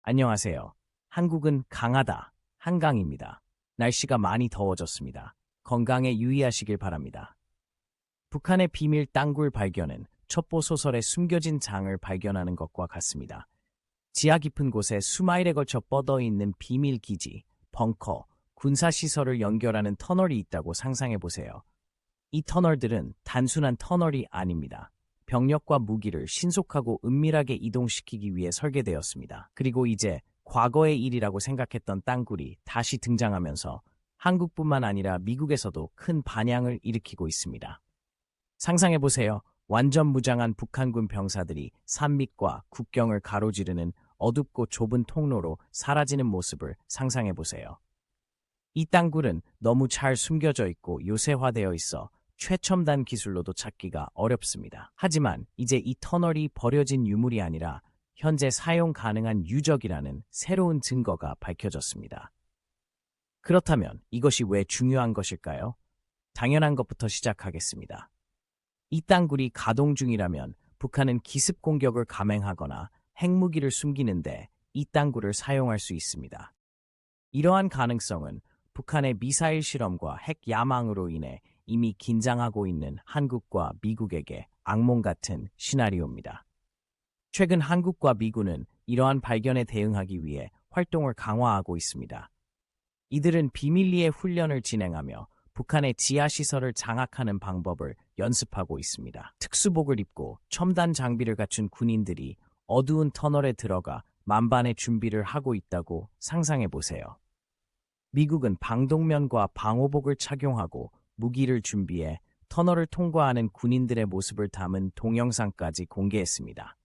안녕하세요. 한국은 강하다. 한강입니다. 날씨가 많이 더워졌습니다. 건강에 유의하시길 바랍니다. 북한의 비밀 땅굴 발견은 첩보 소설에 숨겨진 장을 발견하는 것과 같습니다. 지하 깊은 곳에 수마일에 걸쳐 뻗어 있는 비밀 기지, 벙커, 군사시설을 연결하는 터널이 있다고 상상해 보세요. 이 터널들은 단순한 터널이 아닙니다. 병력과 무기를 신속하고 은밀하게 이동시키기 위해 설계되었습니다. 그리고 이제 과거의 일이라고 생각했던 땅굴이 다시 등장하면서 한국뿐만 아니라 미국에서도 큰 반향을 일으키고 있습니다. 상상해보세요. 완전 무장한 북한군 병사들이 산 밑과 국경을 가로지르는 어둡고 좁은 통로로 사라지는 모습을 상상해보세요. 이 땅굴은 너무 잘 숨겨져 있고 요새화되어 있어 최첨단 기술로도 찾기가 어렵습니다. 하지만 이제 이 터널이 버려진 유물이 아니라 현재 사용 가능한 유적이라는 새로운 증거가 밝혀졌습니다. 그렇다면 이것이 왜 중요한 것일까요? 당연한 것부터 시작하겠습니다. 이 땅굴이 가동 중이라면 북한은 기습 공격을 감행하거나 핵무기를 숨기는데 이 땅굴을 사용할 수 있습니다. 이러한 가능성은 북한의 미사일 실험과 핵 야망으로 인해 이미 긴장하고 있는 한국과 미국에게 악몽 같은 시나리오입니다. 최근 한국과 미군은 이러한 발견에 대응하기 위해 활동을 강화하고 있습니다. 이들은 비밀리에 훈련을 진행하며 북한의 지하시설을 장악하는 방법을 연습하고 있습니다. 특수복을 입고 첨단 장비를 갖춘 군인들이 어두운 터널에 들어가 만반의 준비를 하고 있다고 상상해보세요. 미국은 방독면과 방호복을 착용하고 무기를 준비해 터널을 통과하는 군인들의 모습을 담은 동영상까지 공개했습니다.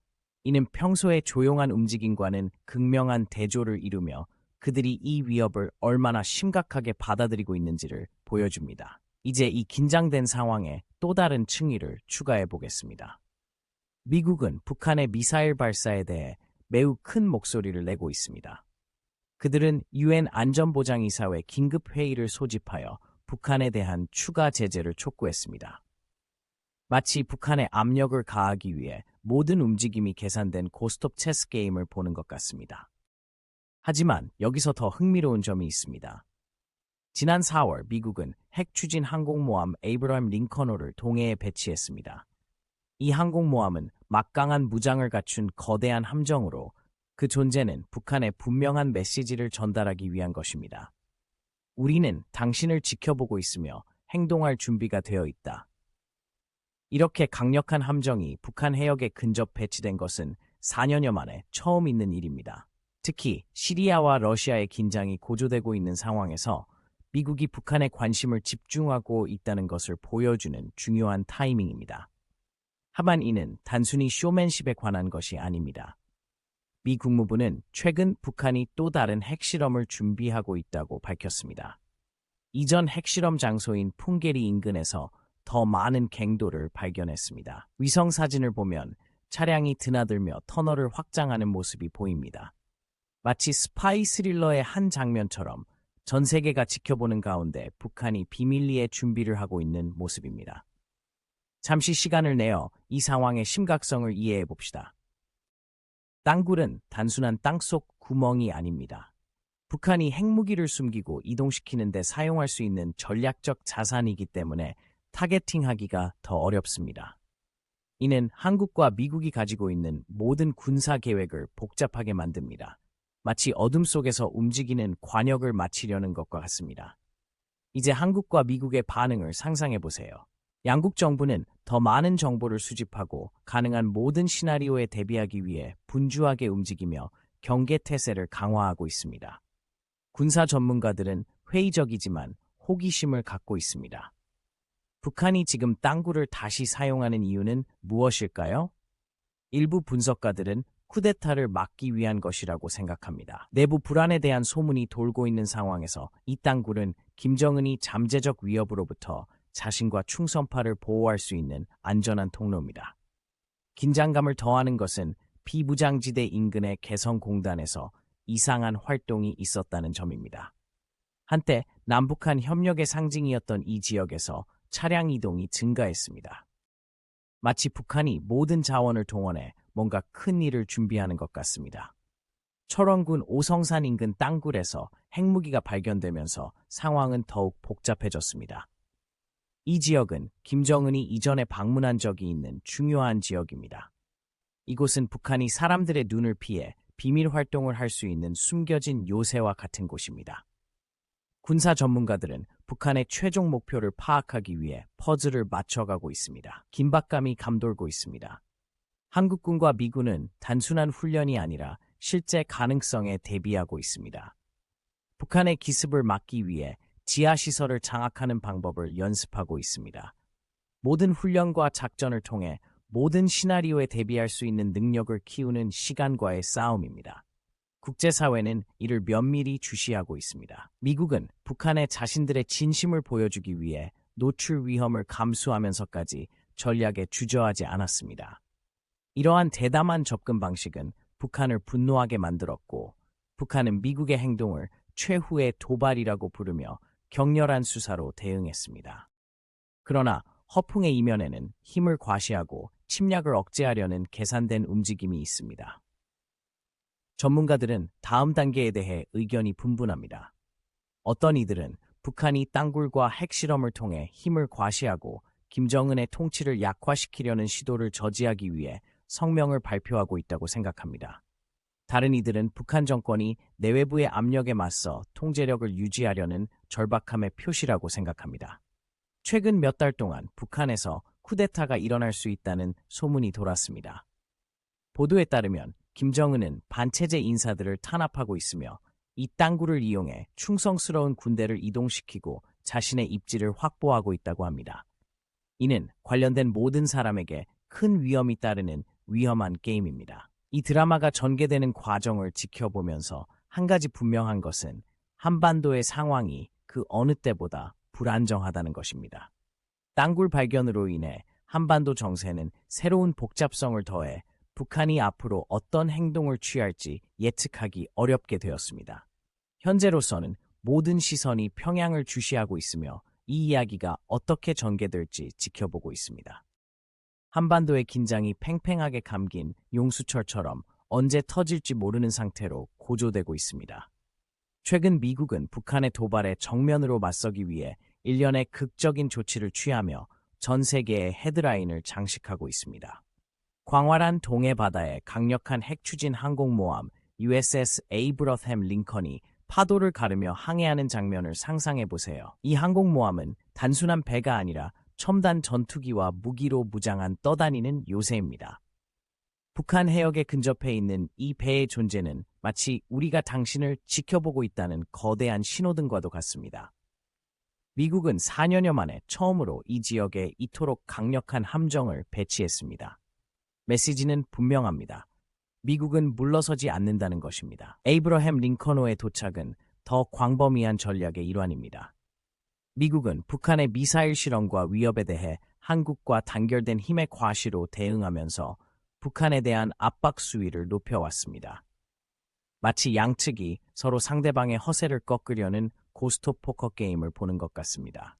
이는 평소의 조용한 움직임과는 극명한 대조를 이루며 그들이 이 위협을 얼마나 심각하게 받아들이고 있는지를 보여줍니다. 이제 이 긴장된 상황에 또 다른 층위를 추가해 보겠습니다. 미국은 북한의 미사일 발사에 대해 매우 큰 목소리를 내고 있습니다. 그들은 유엔 안전보장이사회 긴급회의를 소집하여 북한에 대한 추가 제재를 촉구했습니다. 마치 북한에 압력을 가하기 위해 모든 움직임이 계산된 고스톱 체스 게임을 보는 것 같습니다. 하지만 여기서 더 흥미로운 점이 있습니다. 지난 4월 미국은 핵 추진 항공모함 에이브러함 링컨호를 동해에 배치했습니다. 이 항공모함은 막강한 무장을 갖춘 거대한 함정으로 그 존재는 북한에 분명한 메시지를 전달하기 위한 것입니다. 우리는 당신을 지켜보고 있으며 행동할 준비가 되어 있다. 이렇게 강력한 함정이 북한 해역에 근접 배치된 것은 4년여 만에 처음 있는 일입니다. 특히 시리아와 러시아의 긴장이 고조되고 있는 상황에서 미국이 북한에 관심을 집중하고 있다는 것을 보여주는 중요한 타이밍입니다. 하만 이는 단순히 쇼맨십에 관한 것이 아닙니다. 미 국무부는 최근 북한이 또 다른 핵실험을 준비하고 있다고 밝혔습니다. 이전 핵실험 장소인 풍계리 인근에서 더 많은 갱도를 발견했습니다. 위성 사진을 보면 차량이 드나들며 터널을 확장하는 모습이 보입니다. 마치 스파이 스릴러의 한 장면처럼 전 세계가 지켜보는 가운데 북한이 비밀리에 준비를 하고 있는 모습입니다. 잠시 시간을 내어 이 상황의 심각성을 이해해 봅시다. 땅굴은 단순한 땅속 구멍이 아닙니다. 북한이 핵무기를 숨기고 이동시키는 데 사용할 수 있는 전략적 자산이기 때문에 타겟팅하기가 더 어렵습니다. 이는 한국과 미국이 가지고 있는 모든 군사 계획을 복잡하게 만듭니다. 마치 어둠 속에서 움직이는 관역을 맞추려는 것과 같습니다. 이제 한국과 미국의 반응을 상상해 보세요. 양국 정부는 더 많은 정보를 수집하고 가능한 모든 시나리오에 대비하기 위해 분주하게 움직이며 경계태세를 강화하고 있습니다. 군사 전문가들은 회의적이지만 호기심을 갖고 있습니다. 북한이 지금 땅굴을 다시 사용하는 이유는 무엇일까요? 일부 분석가들은 쿠데타를 막기 위한 것이라고 생각합니다. 내부 불안에 대한 소문이 돌고 있는 상황에서 이 땅굴은 김정은이 잠재적 위협으로부터 자신과 충성파를 보호할 수 있는 안전한 통로입니다. 긴장감을 더하는 것은 비무장지대 인근의 개성공단에서 이상한 활동이 있었다는 점입니다. 한때 남북한 협력의 상징이었던 이 지역에서 차량 이동이 증가했습니다. 마치 북한이 모든 자원을 동원해 뭔가 큰 일을 준비하는 것 같습니다. 철원군 오성산 인근 땅굴에서 핵무기가 발견되면서 상황은 더욱 복잡해졌습니다. 이 지역은 김정은이 이전에 방문한 적이 있는 중요한 지역입니다. 이곳은 북한이 사람들의 눈을 피해 비밀 활동을 할 수 있는 숨겨진 요새와 같은 곳입니다. 군사 전문가들은 북한의 최종 목표를 파악하기 위해 퍼즐을 맞춰가고 있습니다. 긴박감이 감돌고 있습니다. 한국군과 미군은 단순한 훈련이 아니라 실제 가능성에 대비하고 있습니다. 북한의 기습을 막기 위해 지하시설을 장악하는 방법을 연습하고 있습니다. 모든 훈련과 작전을 통해 모든 시나리오에 대비할 수 있는 능력을 키우는 시간과의 싸움입니다. 국제사회는 이를 면밀히 주시하고 있습니다. 미국은 북한에 자신들의 진심을 보여주기 위해 노출 위험을 감수하면서까지 전략에 주저하지 않았습니다. 이러한 대담한 접근 방식은 북한을 분노하게 만들었고, 북한은 미국의 행동을 최후의 도발이라고 부르며 격렬한 수사로 대응했습니다. 그러나 허풍의 이면에는 힘을 과시하고 침략을 억제하려는 계산된 움직임이 있습니다. 전문가들은 다음 단계에 대해 의견이 분분합니다. 어떤 이들은 북한이 땅굴과 핵실험을 통해 힘을 과시하고 김정은의 통치를 약화시키려는 시도를 저지하기 위해 성명을 발표하고 있다고 생각합니다. 다른 이들은 북한 정권이 내외부의 압력에 맞서 통제력을 유지하려는 절박함의 표시라고 생각합니다. 최근 몇 달 동안 북한에서 쿠데타가 일어날 수 있다는 소문이 돌았습니다. 보도에 따르면 김정은은 반체제 인사들을 탄압하고 있으며 이 땅굴을 이용해 충성스러운 군대를 이동시키고 자신의 입지를 확보하고 있다고 합니다. 이는 관련된 모든 사람에게 큰 위험이 따르는 위험한 게임입니다. 이 드라마가 전개되는 과정을 지켜보면서 한 가지 분명한 것은 한반도의 상황이 그 어느 때보다 불안정하다는 것입니다. 땅굴 발견으로 인해 한반도 정세는 새로운 복잡성을 더해 북한이 앞으로 어떤 행동을 취할지 예측하기 어렵게 되었습니다. 현재로서는 모든 시선이 평양을 주시하고 있으며 이 이야기가 어떻게 전개될지 지켜보고 있습니다. 한반도의 긴장이 팽팽하게 감긴 용수철처럼 언제 터질지 모르는 상태로 고조되고 있습니다. 최근 미국은 북한의 도발에 정면으로 맞서기 위해 일련의 극적인 조치를 취하며 전 세계의 헤드라인을 장식하고 있습니다. 광활한 동해 바다에 강력한 핵추진 항공모함 USS 에이브러햄 링컨이 파도를 가르며 항해하는 장면을 상상해 보세요. 이 항공모함은 단순한 배가 아니라 첨단 전투기와 무기로 무장한 떠다니는 요새입니다. 북한 해역에 근접해 있는 이 배의 존재는 마치 우리가 당신을 지켜보고 있다는 거대한 신호등과도 같습니다. 미국은 4년여 만에 처음으로 이 지역에 이토록 강력한 함정을 배치했습니다. 메시지는 분명합니다. 미국은 물러서지 않는다는 것입니다. 에이브러햄 링컨호의 도착은 더 광범위한 전략의 일환입니다. 미국은 북한의 미사일 실험과 위협에 대해 한국과 단결된 힘의 과시로 대응하면서 북한에 대한 압박 수위를 높여왔습니다. 마치 양측이 서로 상대방의 허세를 꺾으려는 고스톱 포커 게임을 보는 것 같습니다.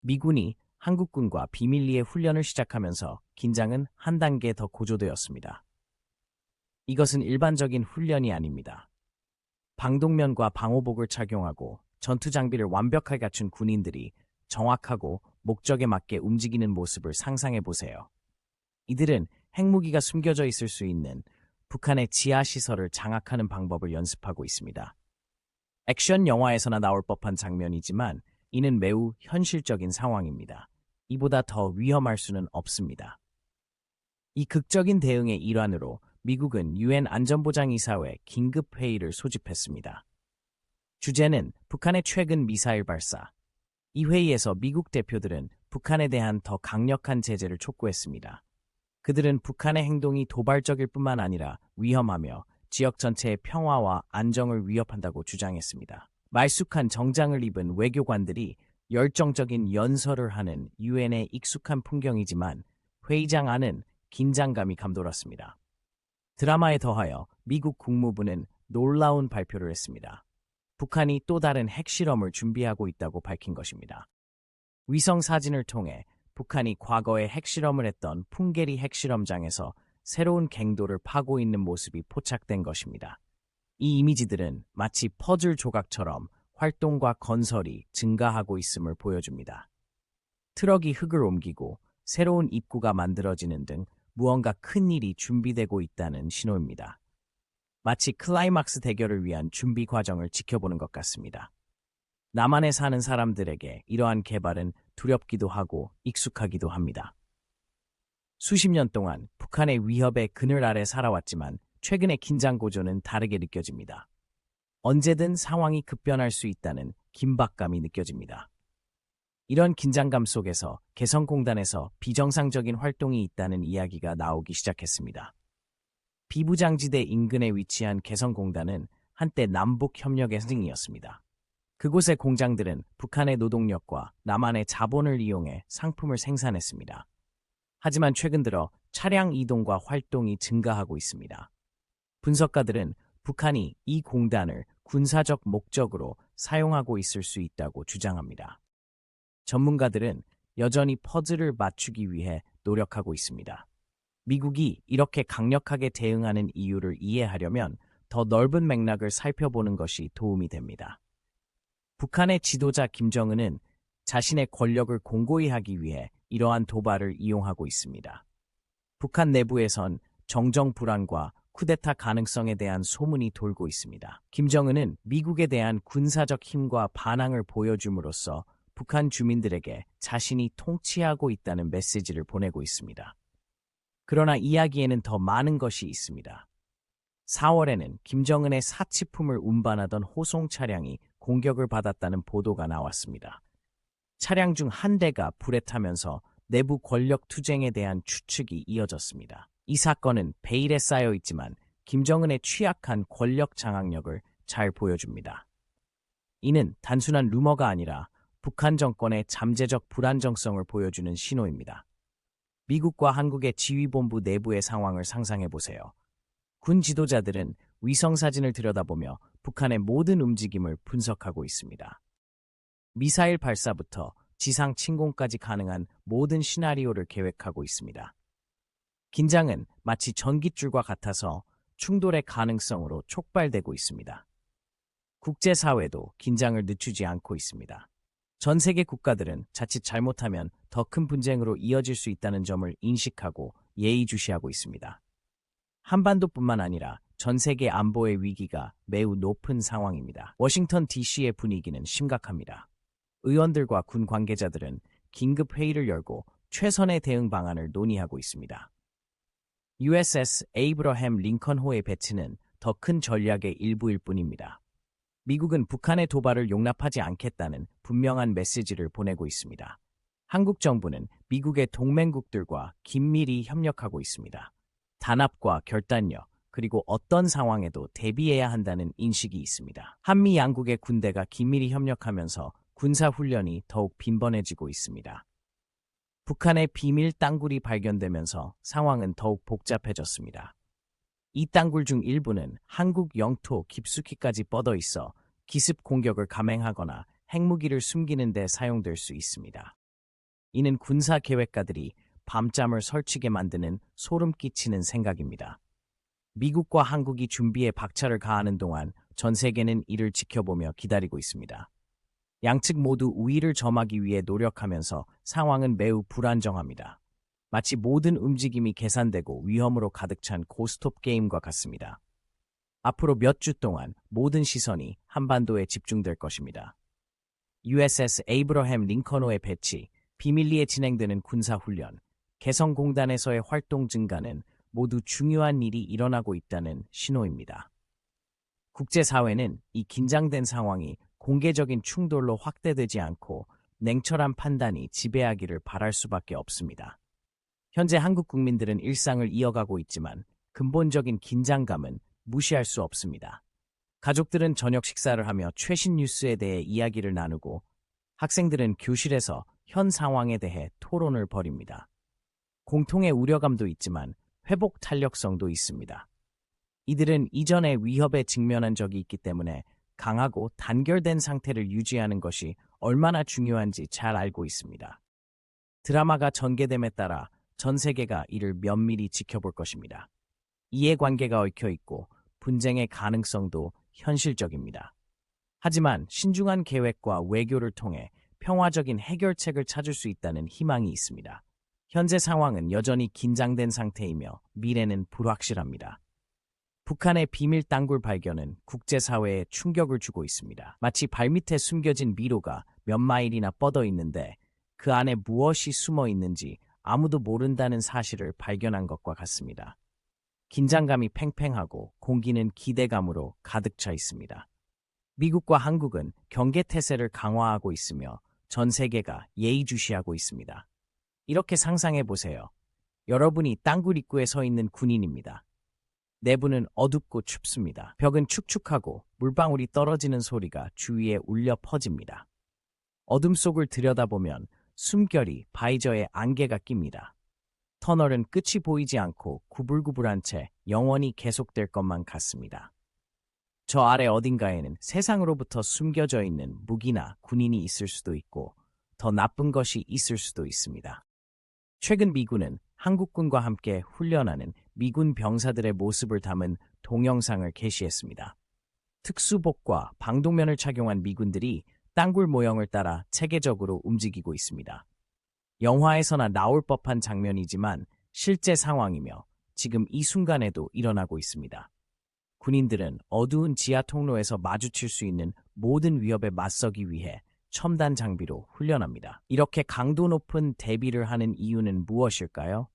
미군이 한국군과 비밀리에 훈련을 시작하면서 긴장은 한 단계 더 고조되었습니다. 이것은 일반적인 훈련이 아닙니다. 방독면과 방호복을 착용하고 전투 장비를 완벽하게 갖춘 군인들이 정확하고 목적에 맞게 움직이는 모습을 상상해 보세요. 이들은 핵무기가 숨겨져 있을 수 있는 북한의 지하시설을 장악하는 방법을 연습하고 있습니다. 액션 영화에서나 나올 법한 장면이지만 이는 매우 현실적인 상황입니다. 이보다 더 위험할 수는 없습니다. 이 극적인 대응의 일환으로 미국은 유엔 안전보장이사회 긴급회의를 소집했습니다. 주제는 북한의 최근 미사일 발사. 이 회의에서 미국 대표들은 북한에 대한 더 강력한 제재를 촉구했습니다. 그들은 북한의 행동이 도발적일 뿐만 아니라 위험하며 지역 전체의 평화와 안정을 위협한다고 주장했습니다. 말쑥한 정장을 입은 외교관들이 열정적인 연설을 하는 유엔의 익숙한 풍경이지만 회의장 안은 긴장감이 감돌았습니다. 드라마에 더하여 미국 국무부는 놀라운 발표를 했습니다. 북한이 또 다른 핵실험을 준비하고 있다고 밝힌 것입니다. 위성 사진을 통해 북한이 과거에 핵실험을 했던 풍계리 핵실험장에서 새로운 갱도를 파고 있는 모습이 포착된 것입니다. 이 이미지들은 마치 퍼즐 조각처럼 활동과 건설이 증가하고 있음을 보여줍니다. 트럭이 흙을 옮기고 새로운 입구가 만들어지는 등 무언가 큰 일이 준비되고 있다는 신호입니다. 마치 클라이막스 대결을 위한 준비 과정을 지켜보는 것 같습니다. 남한에 사는 사람들에게 이러한 개발은 두렵기도 하고 익숙하기도 합니다. 수십 년 동안 북한의 위협의 그늘 아래 살아왔지만 최근의 긴장 고조는 다르게 느껴집니다. 언제든 상황이 급변할 수 있다는 긴박감이 느껴집니다. 이런 긴장감 속에서 개성공단에서 비정상적인 활동이 있다는 이야기가 나오기 시작했습니다. 비무장지대 인근에 위치한 개성공단은 한때 남북협력의 승이었습니다. 그곳의 공장들은 북한의 노동력과 남한의 자본을 이용해 상품을 생산했습니다. 하지만 최근 들어 차량 이동과 활동이 증가하고 있습니다. 분석가들은 북한이 이 공단을 군사적 목적으로 사용하고 있을 수 있다고 주장합니다. 전문가들은 여전히 퍼즐을 맞추기 위해 노력하고 있습니다. 미국이 이렇게 강력하게 대응하는 이유를 이해하려면 더 넓은 맥락을 살펴보는 것이 도움이 됩니다. 북한의 지도자 김정은은 자신의 권력을 공고히 하기 위해 이러한 도발을 이용하고 있습니다. 북한 내부에선 정정 불안과 쿠데타 가능성에 대한 소문이 돌고 있습니다. 김정은은 미국에 대한 군사적 힘과 반항을 보여줌으로써 북한 주민들에게 자신이 통치하고 있다는 메시지를 보내고 있습니다. 그러나 이야기에는 더 많은 것이 있습니다. 4월에는 김정은의 사치품을 운반하던 호송 차량이 공격을 받았다는 보도가 나왔습니다. 차량 중 한 대가 불에 타면서 내부 권력 투쟁에 대한 추측이 이어졌습니다. 이 사건은 베일에 쌓여 있지만 김정은의 취약한 권력 장악력을 잘 보여줍니다. 이는 단순한 루머가 아니라 북한 정권의 잠재적 불안정성을 보여주는 신호입니다. 미국과 한국의 지휘본부 내부의 상황을 상상해보세요. 군 지도자들은 위성사진을 들여다보며 북한의 모든 움직임을 분석하고 있습니다. 미사일 발사부터 지상 침공까지 가능한 모든 시나리오를 계획하고 있습니다. 긴장은 마치 전깃줄과 같아서 충돌의 가능성으로 촉발되고 있습니다. 국제사회도 긴장을 늦추지 않고 있습니다. 전 세계 국가들은 자칫 잘못하면 더 큰 분쟁으로 이어질 수 있다는 점을 인식하고 예의주시하고 있습니다. 한반도뿐만 아니라 전 세계 안보의 위기가 매우 높은 상황입니다. 워싱턴 DC의 분위기는 심각합니다. 의원들과 군 관계자들은 긴급 회의를 열고 최선의 대응 방안을 논의하고 있습니다. USS 에이브러햄 링컨호의 배치는 더 큰 전략의 일부일 뿐입니다. 미국은 북한의 도발을 용납하지 않겠다는 분명한 메시지를 보내고 있습니다. 한국 정부는 미국의 동맹국들과 긴밀히 협력하고 있습니다. 단합과 결단력, 그리고 어떤 상황에도 대비해야 한다는 인식이 있습니다. 한미 양국의 군대가 긴밀히 협력하면서 군사훈련이 더욱 빈번해지고 있습니다. 북한의 비밀 땅굴이 발견되면서 상황은 더욱 복잡해졌습니다. 이 땅굴 중 일부는 한국 영토 깊숙이까지 뻗어 있어 기습 공격을 감행하거나 핵무기를 숨기는 데 사용될 수 있습니다. 이는 군사 계획가들이 밤잠을 설치게 만드는 소름 끼치는 생각입니다. 미국과 한국이 준비에 박차를 가하는 동안 전 세계는 이를 지켜보며 기다리고 있습니다. 양측 모두 우위를 점하기 위해 노력하면서 상황은 매우 불안정합니다. 마치 모든 움직임이 계산되고 위험으로 가득 찬 고스톱 게임과 같습니다. 앞으로 몇 주 동안 모든 시선이 한반도에 집중될 것입니다. USS 에이브러햄 링컨호의 배치, 비밀리에 진행되는 군사훈련, 개성공단에서의 활동 증가는 모두 중요한 일이 일어나고 있다는 신호입니다. 국제사회는 이 긴장된 상황이 공개적인 충돌로 확대되지 않고 냉철한 판단이 지배하기를 바랄 수밖에 없습니다. 현재 한국 국민들은 일상을 이어가고 있지만 근본적인 긴장감은 무시할 수 없습니다. 가족들은 저녁 식사를 하며 최신 뉴스에 대해 이야기를 나누고 학생들은 교실에서 현 상황에 대해 토론을 벌입니다. 공통의 우려감도 있지만 회복 탄력성도 있습니다. 이들은 이전에 위협에 직면한 적이 있기 때문에 강하고 단결된 상태를 유지하는 것이 얼마나 중요한지 잘 알고 있습니다. 드라마가 전개됨에 따라 전 세계가 이를 면밀히 지켜볼 것입니다. 이해관계가 얽혀 있고 분쟁의 가능성도 현실적입니다. 하지만 신중한 계획과 외교를 통해 평화적인 해결책을 찾을 수 있다는 희망이 있습니다. 현재 상황은 여전히 긴장된 상태이며 미래는 불확실합니다. 북한의 비밀 땅굴 발견은 국제사회에 충격을 주고 있습니다. 마치 발밑에 숨겨진 미로가 몇 마일이나 뻗어 있는데 그 안에 무엇이 숨어 있는지 아무도 모른다는 사실을 발견한 것과 같습니다. 긴장감이 팽팽하고 공기는 기대감으로 가득 차 있습니다. 미국과 한국은 경계태세를 강화하고 있으며 전 세계가 예의주시하고 있습니다. 이렇게 상상해 보세요. 여러분이 땅굴 입구에 서 있는 군인입니다. 내부는 어둡고 춥습니다. 벽은 축축하고 물방울이 떨어지는 소리가 주위에 울려 퍼집니다. 어둠 속을 들여다보면 숨결이 바이저에 안개가 낍니다. 터널은 끝이 보이지 않고 구불구불한 채 영원히 계속될 것만 같습니다. 저 아래 어딘가에는 세상으로부터 숨겨져 있는 무기나 군인이 있을 수도 있고 더 나쁜 것이 있을 수도 있습니다. 최근 미군은 한국군과 함께 훈련하는 미군 병사들의 모습을 담은 동영상을 게시했습니다. 특수복과 방독면을 착용한 미군들이 땅굴 모형을 따라 체계적으로 움직이고 있습니다. 영화에서나 나올 법한 장면이지만 실제 상황이며 지금 이 순간에도 일어나고 있습니다. 군인들은 어두운 지하 통로에서 마주칠 수 있는 모든 위협에 맞서기 위해 첨단 장비로 훈련합니다. 이렇게 강도 높은 대비를 하는 이유는 무엇일까요?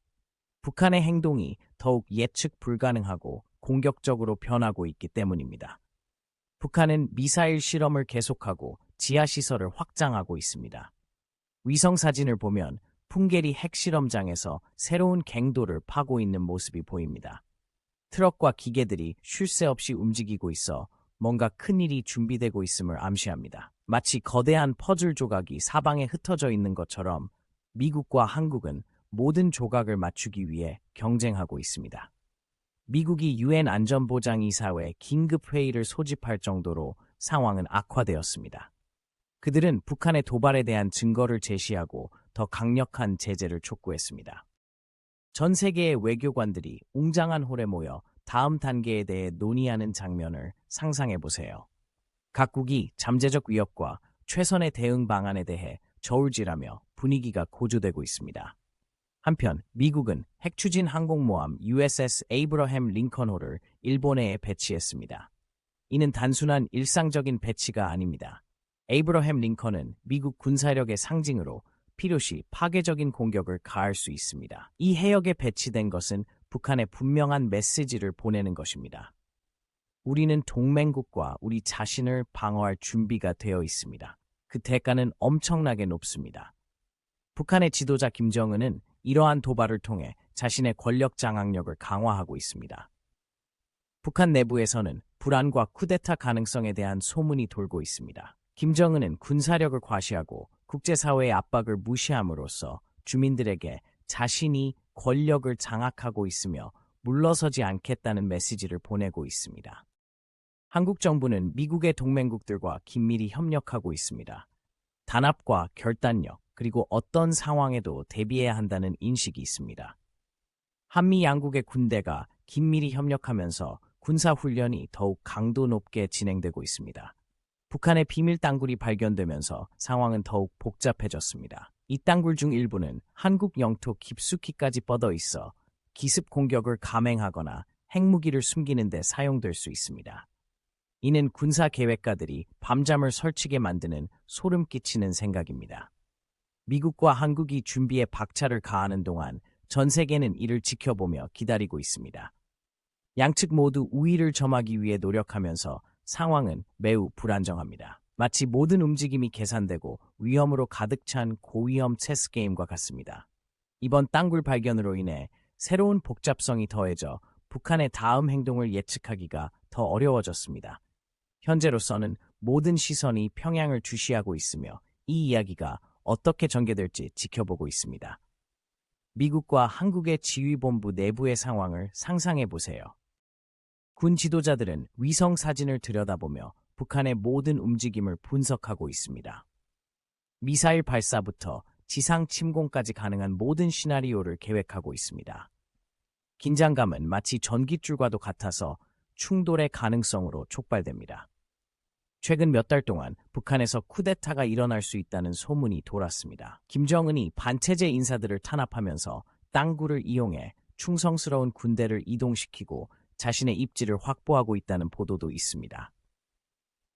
북한의 행동이 더욱 예측 불가능하고 공격적으로 변하고 있기 때문입니다. 북한은 미사일 실험을 계속하고 지하시설을 확장하고 있습니다. 위성 사진을 보면 풍계리 핵실험장에서 새로운 갱도를 파고 있는 모습이 보입니다. 트럭과 기계들이 쉴 새 없이 움직이고 있어 뭔가 큰일이 준비되고 있음을 암시합니다. 마치 거대한 퍼즐 조각이 사방에 흩어져 있는 것처럼 미국과 한국은 모든 조각을 맞추기 위해 경쟁하고 있습니다. 미국이 유엔 안전보장이사회 긴급회의를 소집할 정도로 상황은 악화되었습니다. 그들은 북한의 도발에 대한 증거를 제시하고 더 강력한 제재를 촉구했습니다. 전 세계의 외교관들이 웅장한 홀에 모여 다음 단계에 대해 논의하는 장면을 상상해 보세요. 각국이 잠재적 위협과 최선의 대응 방안에 대해 저울질하며 분위기가 고조되고 있습니다. 한편 미국은 핵추진 항공모함 USS 에이브러햄 링컨호를 일본해에 배치했습니다. 이는 단순한 일상적인 배치가 아닙니다. 에이브러햄 링컨은 미국 군사력의 상징으로 필요시 파괴적인 공격을 가할 수 있습니다. 이 해역에 배치된 것은 북한에 분명한 메시지를 보내는 것입니다. 우리는 동맹국과 우리 자신을 방어할 준비가 되어 있습니다. 그 대가는 엄청나게 높습니다. 북한의 지도자 김정은은 이러한 도발을 통해 자신의 권력 장악력을 강화하고 있습니다. 북한 내부에서는 불안과 쿠데타 가능성에 대한 소문이 돌고 있습니다. 김정은은 군사력을 과시하고 국제사회의 압박을 무시함으로써 주민들에게 자신이 권력을 장악하고 있으며 물러서지 않겠다는 메시지를 보내고 있습니다. 한국 정부는 미국의 동맹국들과 긴밀히 협력하고 있습니다. 단합과 결단력, 그리고 어떤 상황에도 대비해야 한다는 인식이 있습니다. 한미 양국의 군대가 긴밀히 협력하면서 군사훈련이 더욱 강도 높게 진행되고 있습니다. 북한의 비밀 땅굴이 발견되면서 상황은 더욱 복잡해졌습니다. 이 땅굴 중 일부는 한국 영토 깊숙이까지 뻗어 있어 기습 공격을 감행하거나 핵무기를 숨기는 데 사용될 수 있습니다. 이는 군사 계획가들이 밤잠을 설치게 만드는 소름 끼치는 생각입니다. 미국과 한국이 준비에 박차를 가하는 동안 전 세계는 이를 지켜보며 기다리고 있습니다. 양측 모두 우위를 점하기 위해 노력하면서 상황은 매우 불안정합니다. 마치 모든 움직임이 계산되고 위험으로 가득 찬 고위험 체스 게임과 같습니다. 이번 땅굴 발견으로 인해 새로운 복잡성이 더해져 북한의 다음 행동을 예측하기가 더 어려워졌습니다. 현재로서는 모든 시선이 평양을 주시하고 있으며 이 이야기가 어떻게 전개될지 지켜보고 있습니다. 미국과 한국의 지휘본부 내부의 상황을 상상해 보세요. 군 지도자들은 위성 사진을 들여다보며 북한의 모든 움직임을 분석하고 있습니다. 미사일 발사부터 지상 침공까지 가능한 모든 시나리오를 계획하고 있습니다. 긴장감은 마치 전깃줄과도 같아서 충돌의 가능성으로 촉발됩니다. 최근 몇 달 동안 북한에서 쿠데타가 일어날 수 있다는 소문이 돌았습니다. 김정은이 반체제 인사들을 탄압하면서 땅굴을 이용해 충성스러운 군대를 이동시키고 자신의 입지를 확보하고 있다는 보도도 있습니다.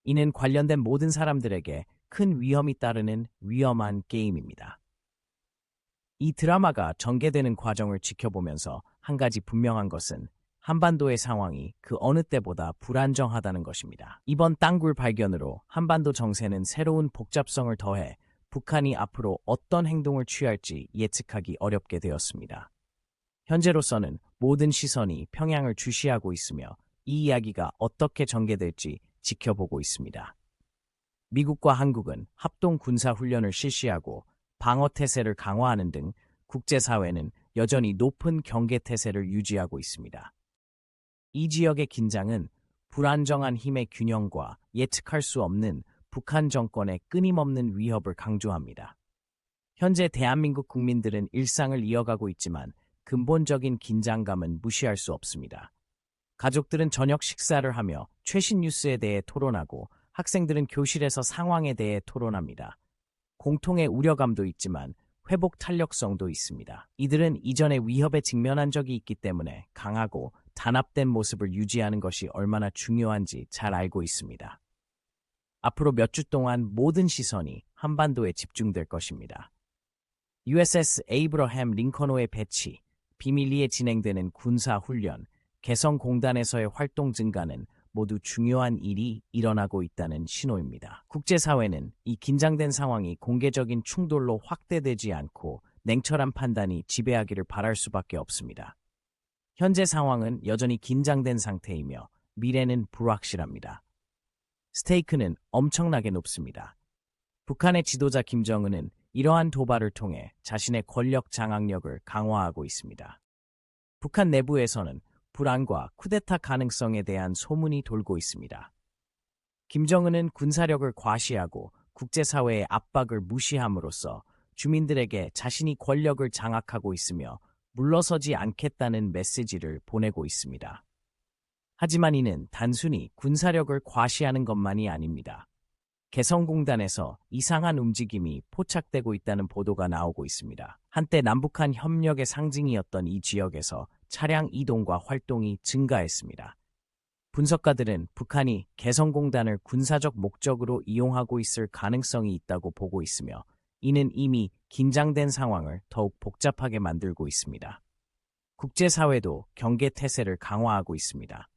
이는 관련된 모든 사람들에게 큰 위험이 따르는 위험한 게임입니다. 이 드라마가 전개되는 과정을 지켜보면서 한 가지 분명한 것은 한반도의 상황이 그 어느 때보다 불안정하다는 것입니다. 이번 땅굴 발견으로 한반도 정세는 새로운 복잡성을 더해 북한이 앞으로 어떤 행동을 취할지 예측하기 어렵게 되었습니다. 현재로서는 모든 시선이 평양을 주시하고 있으며 이 이야기가 어떻게 전개될지 지켜보고 있습니다. 미국과 한국은 합동 군사훈련을 실시하고 방어태세를 강화하는 등 국제사회는 여전히 높은 경계태세를 유지하고 있습니다. 이 지역의 긴장은 불안정한 힘의 균형과 예측할 수 없는 북한 정권의 끊임없는 위협을 강조합니다. 현재 대한민국 국민들은 일상을 이어가고 있지만 근본적인 긴장감은 무시할 수 없습니다. 가족들은 저녁 식사를 하며 최신 뉴스에 대해 토론하고 학생들은 교실에서 상황에 대해 토론합니다. 공통의 우려감도 있지만 회복 탄력성도 있습니다. 이들은 이전에 위협에 직면한 적이 있기 때문에 강하고 단합된 모습을 유지하는 것이 얼마나 중요한지 잘 알고 있습니다. 앞으로 몇 주 동안 모든 시선이 한반도에 집중될 것입니다. USS 에이브러햄 링컨호의 배치, 비밀리에 진행되는 군사훈련, 개성공단에서의 활동 증가는 모두 중요한 일이 일어나고 있다는 신호입니다. 국제사회는 이 긴장된 상황이 공개적인 충돌로 확대되지 않고 냉철한 판단이 지배하기를 바랄 수밖에 없습니다. 현재 상황은 여전히 긴장된 상태이며 미래는 불확실합니다. 스테이크는 엄청나게 높습니다. 북한의 지도자 김정은은 이러한 도발을 통해 자신의 권력 장악력을 강화하고 있습니다. 북한 내부에서는 불안과 쿠데타 가능성에 대한 소문이 돌고 있습니다. 김정은은 군사력을 과시하고 국제사회의 압박을 무시함으로써 주민들에게 자신이 권력을 장악하고 있으며 물러서지 않겠다는 메시지를 보내고 있습니다. 하지만 이는 단순히 군사력을 과시하는 것만이 아닙니다. 개성공단에서 이상한 움직임이 포착되고 있다는 보도가 나오고 있습니다. 한때 남북한 협력의 상징이었던 이 지역에서 차량 이동과 활동이 증가했습니다. 분석가들은 북한이 개성공단을 군사적 목적으로 이용하고 있을 가능성이 있다고 보고 있으며 이는 이미 긴장된 상황을 더욱 복잡하게 만들고 있습니다. 국제사회도 경계태세를 강화하고 있습니다.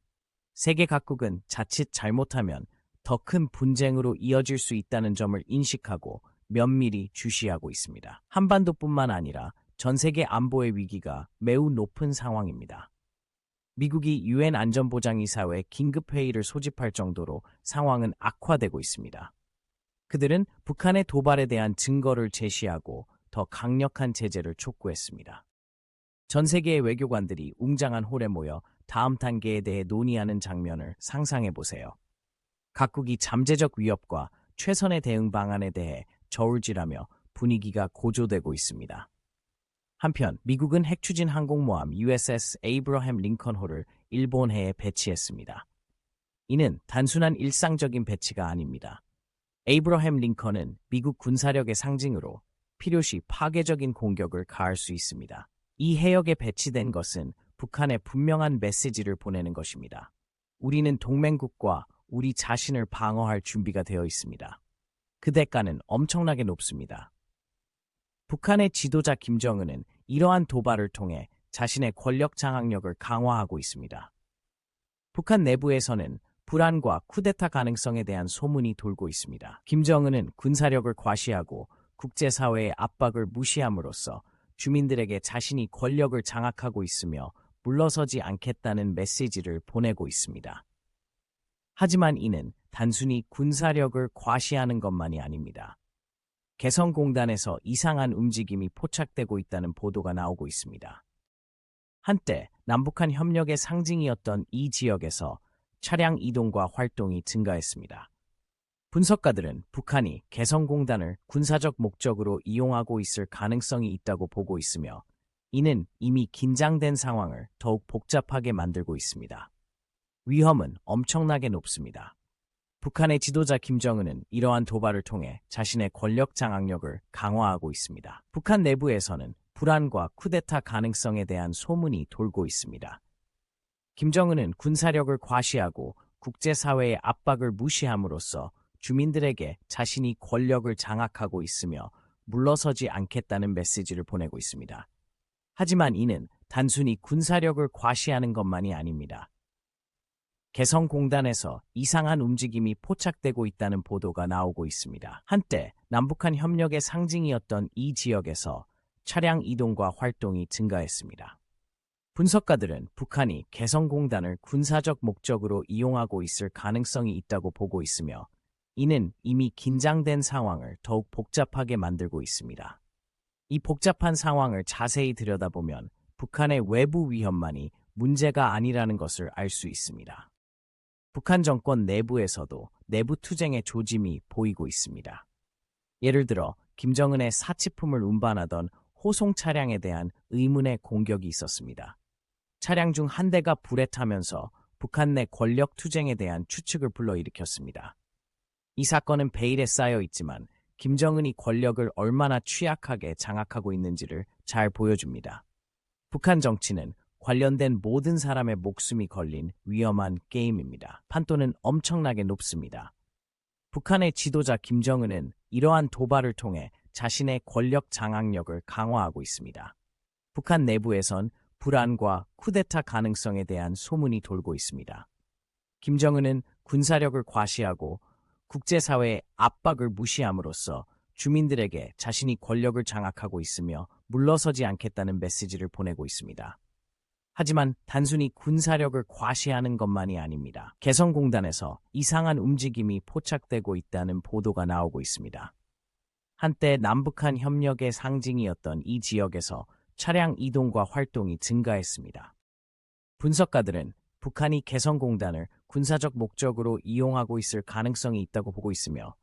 세계 각국은 자칫 잘못하면 더 큰 분쟁으로 이어질 수 있다는 점을 인식하고 면밀히 주시하고 있습니다. 한반도뿐만 아니라 전 세계 안보의 위기가 매우 높은 상황입니다. 미국이 유엔 안전보장이사회 긴급회의를 소집할 정도로 상황은 악화되고 있습니다. 그들은 북한의 도발에 대한 증거를 제시하고 더 강력한 제재를 촉구했습니다. 전 세계의 외교관들이 웅장한 홀에 모여 다음 단계에 대해 논의하는 장면을 상상해 보세요. 각국이 잠재적 위협과 최선의 대응 방안에 대해 저울질하며 분위기가 고조되고 있습니다. 한편 미국은 핵추진 항공모함 USS 에이브러햄 링컨호를 일본해에 배치했습니다. 이는 단순한 일상적인 배치가 아닙니다. 에이브러햄 링컨은 미국 군사력의 상징으로 필요시 파괴적인 공격을 가할 수 있습니다. 이 해역에 배치된 것은 북한에 분명한 메시지를 보내는 것입니다. 우리는 동맹국과 우리 자신을 방어할 준비가 되어 있습니다. 그 대가는 엄청나게 높습니다. 북한의 지도자 김정은은 이러한 도발을 통해 자신의 권력 장악력을 강화하고 있습니다. 북한 내부에서는 불안과 쿠데타 가능성에 대한 소문이 돌고 있습니다. 김정은은 군사력을 과시하고 국제사회의 압박을 무시함으로써 주민들에게 자신이 권력을 장악하고 있으며 물러서지 않겠다는 메시지를 보내고 있습니다. 하지만 이는 단순히 군사력을 과시하는 것만이 아닙니다. 개성공단에서 이상한 움직임이 포착되고 있다는 보도가 나오고 있습니다. 한때 남북한 협력의 상징이었던 이 지역에서 차량 이동과 활동이 증가했습니다. 분석가들은 북한이 개성공단을 군사적 목적으로 이용하고 있을 가능성이 있다고 보고 있으며 이는 이미 긴장된 상황을 더욱 복잡하게 만들고 있습니다. 위험은 엄청나게 높습니다. 북한의 지도자 김정은은 이러한 도발을 통해 자신의 권력 장악력을 강화하고 있습니다. 북한 내부에서는 불안과 쿠데타 가능성에 대한 소문이 돌고 있습니다. 김정은은 군사력을 과시하고 국제사회의 압박을 무시함으로써 주민들에게 자신이 권력을 장악하고 있으며 물러서지 않겠다는 메시지를 보내고 있습니다. 하지만 이는 단순히 군사력을 과시하는 것만이 아닙니다. 개성공단에서 이상한 움직임이 포착되고 있다는 보도가 나오고 있습니다. 한때 남북한 협력의 상징이었던 이 지역에서 차량 이동과 활동이 증가했습니다. 분석가들은 북한이 개성공단을 군사적 목적으로 이용하고 있을 가능성이 있다고 보고 있으며 이는 이미 긴장된 상황을 더욱 복잡하게 만들고 있습니다. 이 복잡한 상황을 자세히 들여다보면 북한의 외부 위협만이 문제가 아니라는 것을 알 수 있습니다. 북한 정권 내부에서도 내부 투쟁의 조짐이 보이고 있습니다. 예를 들어 김정은의 사치품을 운반하던 호송 차량에 대한 의문의 공격이 있었습니다. 차량 중 한 대가 불에 타면서 북한 내 권력 투쟁에 대한 추측을 불러일으켰습니다. 이 사건은 베일에 쌓여 있지만 김정은이 권력을 얼마나 취약하게 장악하고 있는지를 잘 보여줍니다. 북한 정치는 관련된 모든 사람의 목숨이 걸린 위험한 게임입니다. 판도는 엄청나게 높습니다. 북한의 지도자 김정은은 이러한 도발을 통해 자신의 권력 장악력을 강화하고 있습니다. 북한 내부에선 불안과 쿠데타 가능성에 대한 소문이 돌고 있습니다. 김정은은 군사력을 과시하고 국제사회의 압박을 무시함으로써 주민들에게 자신이 권력을 장악하고 있으며 물러서지 않겠다는 메시지를 보내고 있습니다. 하지만 단순히 군사력을 과시하는 것만이 아닙니다. 개성공단에서 이상한 움직임이 포착되고 있다는 보도가 나오고 있습니다. 한때 남북한 협력의 상징이었던 이 지역에서 차량 이동과 활동이 증가했습니다. 분석가들은 북한이 개성공단을 군사적 목적으로 이용하고 있을 가능성이 있다고 보고 있으며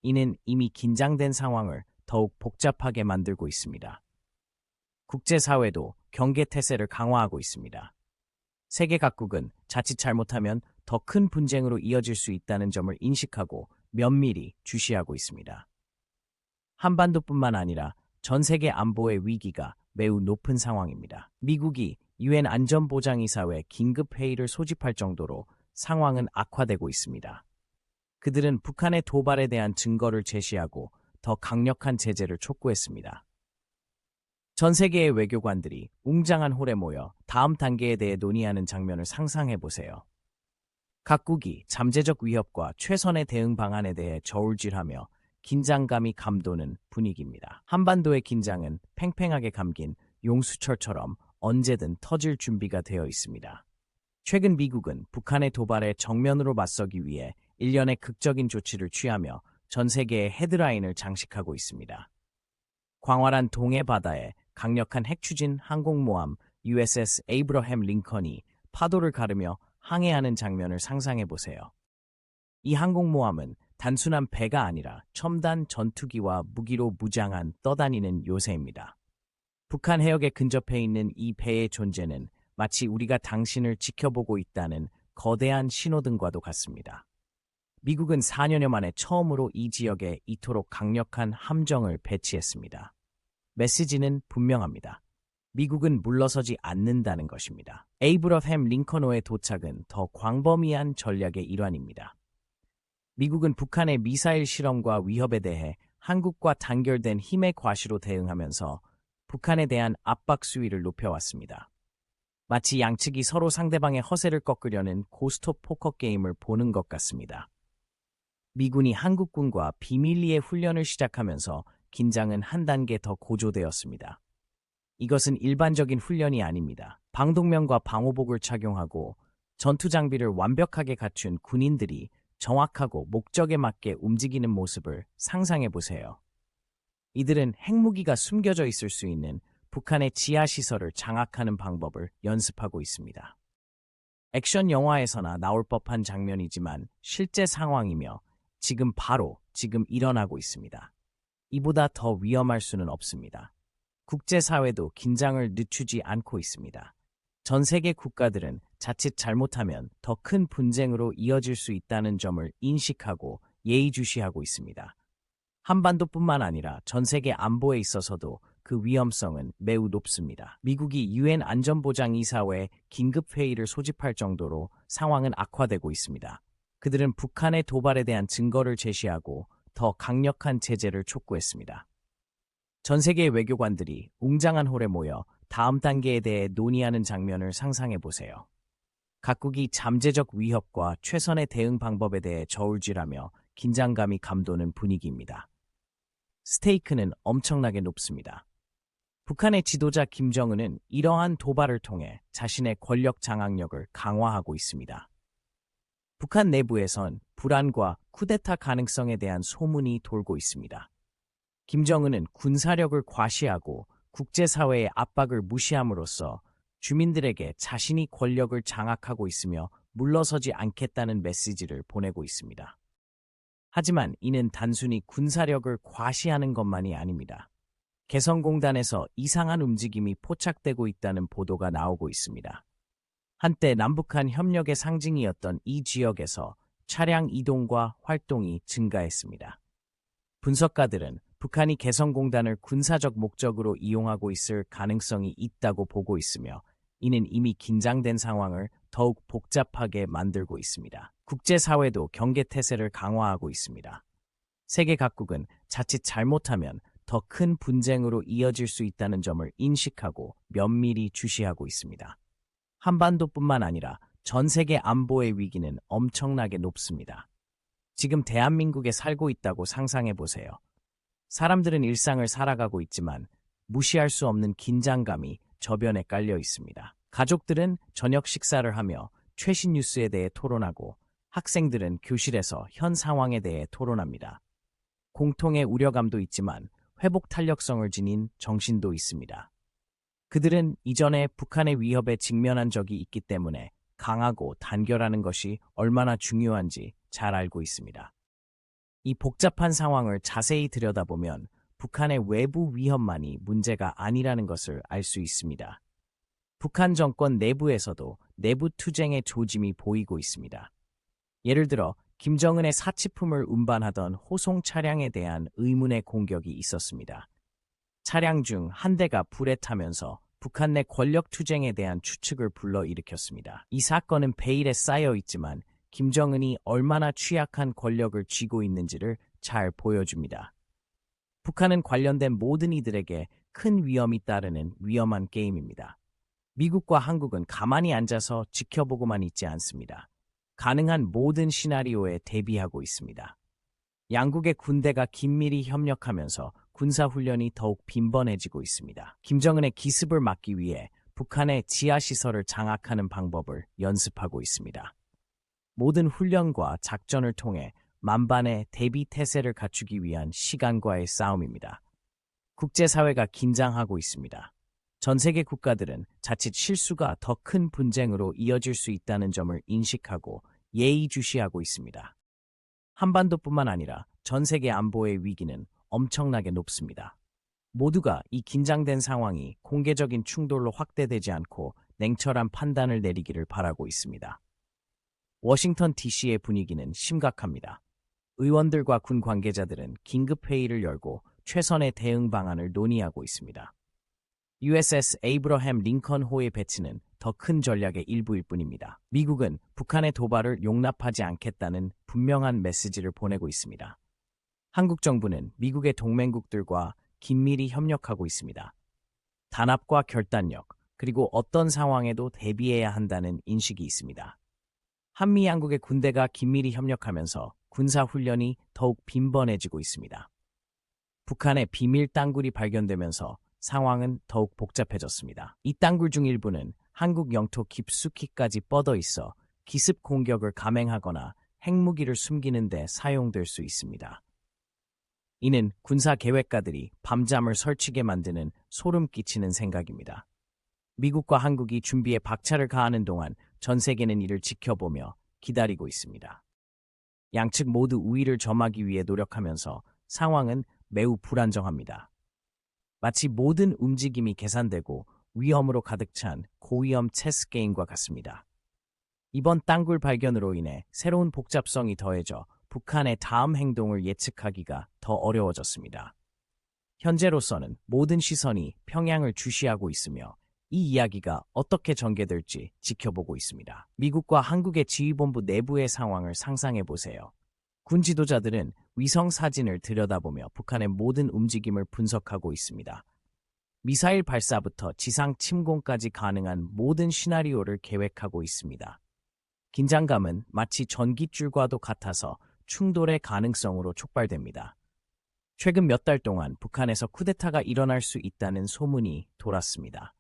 이는 이미 긴장된 상황을 더욱 복잡하게 만들고 있습니다. 국제사회도 경계태세를 강화하고 있습니다. 세계 각국은 자칫 잘못하면 더 큰 분쟁으로 이어질 수 있다는 점을 인식하고 면밀히 주시하고 있습니다. 한반도뿐만 아니라 전 세계 안보의 위기가 매우 높은 상황입니다. 미국이 유엔 안전보장이사회 긴급회의를 소집할 정도로 상황은 악화되고 있습니다. 그들은 북한의 도발에 대한 증거를 제시하고 더 강력한 제재를 촉구했습니다. 전 세계의 외교관들이 웅장한 홀에 모여 다음 단계에 대해 논의하는 장면을 상상해보세요. 각국이 잠재적 위협과 최선의 대응 방안에 대해 저울질하며 긴장감이 감도는 분위기입니다. 한반도의 긴장은 팽팽하게 감긴 용수철처럼 언제든 터질 준비가 되어 있습니다. 최근 미국은 북한의 도발에 정면으로 맞서기 위해 일련의 극적인 조치를 취하며 전 세계의 헤드라인을 장식하고 있습니다. 광활한 동해 바다에 강력한 핵추진 항공모함 USS 에이브러햄 링컨이 파도를 가르며 항해하는 장면을 상상해보세요. 이 항공모함은 단순한 배가 아니라 첨단 전투기와 무기로 무장한 떠다니는 요새입니다. 북한 해역에 근접해 있는 이 배의 존재는 마치 우리가 당신을 지켜보고 있다는 거대한 신호등과도 같습니다. 미국은 4년여 만에 처음으로 이 지역에 이토록 강력한 함정을 배치했습니다. 메시지는 분명합니다. 미국은 물러서지 않는다는 것입니다. 에이브러햄 링컨호의 도착은 더 광범위한 전략의 일환입니다. 미국은 북한의 미사일 실험과 위협에 대해 한국과 단결된 힘의 과시로 대응하면서 북한에 대한 압박 수위를 높여왔습니다. 마치 양측이 서로 상대방의 허세를 꺾으려는 고스톱 포커 게임을 보는 것 같습니다. 미군이 한국군과 비밀리에 훈련을 시작하면서 긴장은 한 단계 더 고조되었습니다. 이것은 일반적인 훈련이 아닙니다. 방독면과 방호복을 착용하고 전투 장비를 완벽하게 갖춘 군인들이 정확하고 목적에 맞게 움직이는 모습을 상상해 보세요. 이들은 핵무기가 숨겨져 있을 수 있는 북한의 지하시설을 장악하는 방법을 연습하고 있습니다. 액션 영화에서나 나올 법한 장면이지만 실제 상황이며 지금 일어나고 있습니다. 이보다 더 위험할 수는 없습니다. 국제사회도 긴장을 늦추지 않고 있습니다. 전 세계 국가들은 자칫 잘못하면 더 큰 분쟁으로 이어질 수 있다는 점을 인식하고 예의주시하고 있습니다. 한반도뿐만 아니라 전 세계 안보에 있어서도 그 위험성은 매우 높습니다. 미국이 유엔 안전보장이사회 긴급회의를 소집할 정도로 상황은 악화되고 있습니다. 그들은 북한의 도발에 대한 증거를 제시하고 더 강력한 제재를 촉구했습니다. 전 세계 외교관들이 웅장한 홀에 모여 다음 단계에 대해 논의하는 장면을 상상해 보세요. 각국이 잠재적 위협과 최선의 대응 방법에 대해 저울질하며 긴장감이 감도는 분위기입니다. 스테이크는 엄청나게 높습니다. 북한의 지도자 김정은은 이러한 도발을 통해 자신의 권력 장악력을 강화하고 있습니다. 북한 내부에선 불안과 쿠데타 가능성에 대한 소문이 돌고 있습니다. 김정은은 군사력을 과시하고 국제사회의 압박을 무시함으로써 주민들에게 자신이 권력을 장악하고 있으며 물러서지 않겠다는 메시지를 보내고 있습니다. 하지만 이는 단순히 군사력을 과시하는 것만이 아닙니다. 개성공단에서 이상한 움직임이 포착되고 있다는 보도가 나오고 있습니다. 한때 남북한 협력의 상징이었던 이 지역에서 차량 이동과 활동이 증가했습니다. 분석가들은 북한이 개성공단을 군사적 목적으로 이용하고 있을 가능성이 있다고 보고 있으며 이는 이미 긴장된 상황을 더욱 복잡하게 만들고 있습니다. 국제사회도 경계태세를 강화하고 있습니다. 세계 각국은 자칫 잘못하면 더 큰 분쟁으로 이어질 수 있다는 점을 인식하고 면밀히 주시하고 있습니다. 한반도뿐만 아니라 전 세계 안보의 위기는 엄청나게 높습니다. 지금 대한민국에 살고 있다고 상상해 보세요. 사람들은 일상을 살아가고 있지만 무시할 수 없는 긴장감이 저변에 깔려 있습니다. 가족들은 저녁 식사를 하며 최신 뉴스에 대해 토론하고 학생들은 교실에서 현 상황에 대해 토론합니다. 공통의 우려감도 있지만 회복 탄력성을 지닌 정신도 있습니다. 그들은 이전에 북한의 위협에 직면한 적이 있기 때문에 강하고 단결하는 것이 얼마나 중요한지 잘 알고 있습니다. 이 복잡한 상황을 자세히 들여다보면 북한의 외부 위협만이 문제가 아니라는 것을 알 수 있습니다. 북한 정권 내부에서도 내부 투쟁의 조짐이 보이고 있습니다. 예를 들어 김정은의 사치품을 운반하던 호송 차량에 대한 의문의 공격이 있었습니다. 차량 중 한 대가 불에 타면서 북한 내 권력 투쟁에 대한 추측을 불러일으켰습니다. 이 사건은 베일에 쌓여 있지만 김정은이 얼마나 취약한 권력을 쥐고 있는지를 잘 보여줍니다. 북한은 관련된 모든 이들에게 큰 위험이 따르는 위험한 게임입니다. 미국과 한국은 가만히 앉아서 지켜보고만 있지 않습니다. 가능한 모든 시나리오에 대비하고 있습니다. 양국의 군대가 긴밀히 협력하면서 군사훈련이 더욱 빈번해지고 있습니다. 김정은의 기습을 막기 위해 북한의 지하시설을 장악하는 방법을 연습하고 있습니다. 모든 훈련과 작전을 통해 만반의 대비 태세를 갖추기 위한 시간과의 싸움입니다. 국제사회가 긴장하고 있습니다. 전 세계 국가들은 자칫 실수가 더 큰 분쟁으로 이어질 수 있다는 점을 인식하고 예의주시하고 있습니다. 한반도뿐만 아니라 전 세계 안보의 위기는 엄청나게 높습니다. 모두가 이 긴장된 상황이 공개적인 충돌로 확대되지 않고 냉철한 판단을 내리기를 바라고 있습니다. 워싱턴 DC의 분위기는 심각합니다. 의원들과 군 관계자들은 긴급회의를 열고 최선의 대응 방안을 논의하고 있습니다. USS 에이브러햄 링컨호의 배치는 더 큰 전략의 일부일 뿐입니다. 미국은 북한의 도발을 용납하지 않겠다는 분명한 메시지를 보내고 있습니다. 한국 정부는 미국의 동맹국들과 긴밀히 협력하고 있습니다. 단합과 결단력, 그리고 어떤 상황에도 대비해야 한다는 인식이 있습니다. 한미 양국의 군대가 긴밀히 협력하면서 군사훈련이 더욱 빈번해지고 있습니다. 북한의 비밀 땅굴이 발견되면서 상황은 더욱 복잡해졌습니다. 이 땅굴 중 일부는 한국 영토 깊숙이까지 뻗어 있어 기습 공격을 감행하거나 핵무기를 숨기는 데 사용될 수 있습니다. 이는 군사 계획가들이 밤잠을 설치게 만드는 소름 끼치는 생각입니다. 미국과 한국이 준비에 박차를 가하는 동안 전 세계는 이를 지켜보며 기다리고 있습니다. 양측 모두 우위를 점하기 위해 노력하면서 상황은 매우 불안정합니다. 마치 모든 움직임이 계산되고 위험으로 가득 찬 고위험 체스 게임과 같습니다. 이번 땅굴 발견으로 인해 새로운 복잡성이 더해져 북한의 다음 행동을 예측하기가 더 어려워졌습니다. 현재로서는 모든 시선이 평양을 주시하고 있으며 이 이야기가 어떻게 전개될지 지켜보고 있습니다. 미국과 한국의 지휘본부 내부의 상황을 상상해 보세요. 군 지도자들은 위성 사진을 들여다보며 북한의 모든 움직임을 분석하고 있습니다. 미사일 발사부터 지상 침공까지 가능한 모든 시나리오를 계획하고 있습니다. 긴장감은 마치 전깃줄과도 같아서 충돌의 가능성으로 촉발됩니다. 최근 몇 달 동안 북한에서 쿠데타가 일어날 수 있다는 소문이 돌았습니다.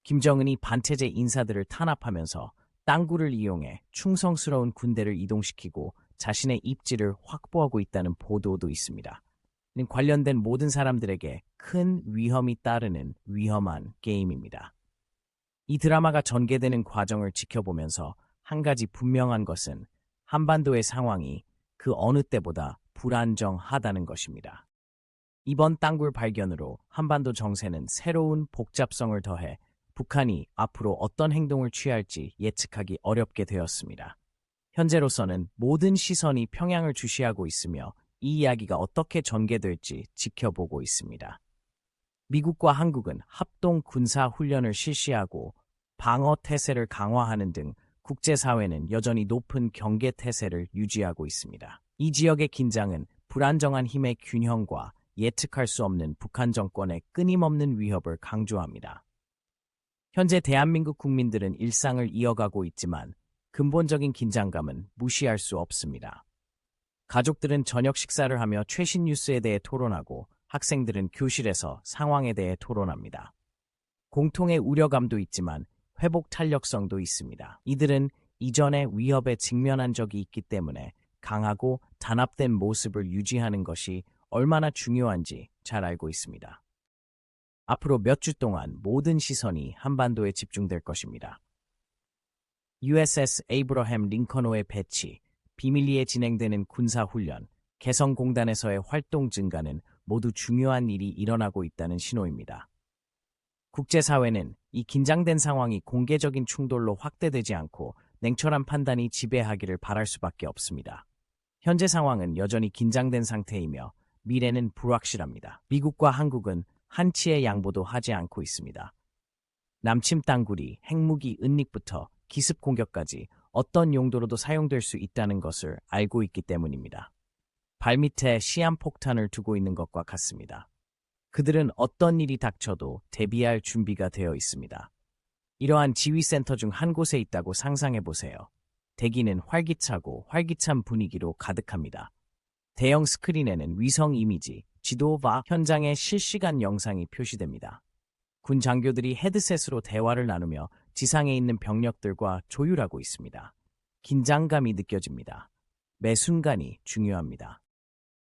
김정은이 반체제 인사들을 탄압하면서 땅굴을 이용해 충성스러운 군대를 이동시키고 자신의 입지를 확보하고 있다는 보도도 있습니다. 관련된 모든 사람들에게 큰 위험이 따르는 위험한 게임입니다. 이 드라마가 전개되는 과정을 지켜보면서 한 가지 분명한 것은 한반도의 상황이 그 어느 때보다 불안정하다는 것입니다. 이번 땅굴 발견으로 한반도 정세는 새로운 복잡성을 더해 북한이 앞으로 어떤 행동을 취할지 예측하기 어렵게 되었습니다. 현재로서는 모든 시선이 평양을 주시하고 있으며 이 이야기가 어떻게 전개될지 지켜보고 있습니다. 미국과 한국은 합동 군사 훈련을 실시하고 방어 태세를 강화하는 등 국제사회는 여전히 높은 경계 태세를 유지하고 있습니다. 이 지역의 긴장은 불안정한 힘의 균형과 예측할 수 없는 북한 정권의 끊임없는 위협을 강조합니다. 현재 대한민국 국민들은 일상을 이어가고 있지만 근본적인 긴장감은 무시할 수 없습니다. 가족들은 저녁 식사를 하며 최신 뉴스에 대해 토론하고 학생들은 교실에서 상황에 대해 토론합니다. 공통의 우려감도 있지만 회복 탄력성도 있습니다. 이들은 이전에 위협에 직면한 적이 있기 때문에 강하고 단합된 모습을 유지하는 것이 얼마나 중요한지 잘 알고 있습니다. 앞으로 몇 주 동안 모든 시선이 한반도에 집중될 것입니다. USS 에이브러햄 링컨호의 배치, 비밀리에 진행되는 군사훈련, 개성공단에서의 활동 증가는 모두 중요한 일이 일어나고 있다는 신호입니다. 국제사회는 이 긴장된 상황이 공개적인 충돌로 확대되지 않고 냉철한 판단이 지배하기를 바랄 수밖에 없습니다. 현재 상황은 여전히 긴장된 상태이며 미래는 불확실합니다. 미국과 한국은 한치의 양보도 하지 않고 있습니다. 남침 땅굴이 핵무기 은닉부터 기습 공격까지 어떤 용도로도 사용될 수 있다는 것을 알고 있기 때문입니다. 발밑에 시한폭탄을 두고 있는 것과 같습니다. 그들은 어떤 일이 닥쳐도 대비할 준비가 되어 있습니다. 이러한 지휘센터 중 한 곳에 있다고 상상해 보세요. 대기는 활기차고 활기찬 분위기로 가득합니다. 대형 스크린에는 위성 이미지, 지도와 현장의 실시간 영상이 표시됩니다. 군 장교들이 헤드셋으로 대화를 나누며 지상에 있는 병력들과 조율하고 있습니다. 긴장감이 느껴집니다. 매 순간이 중요합니다.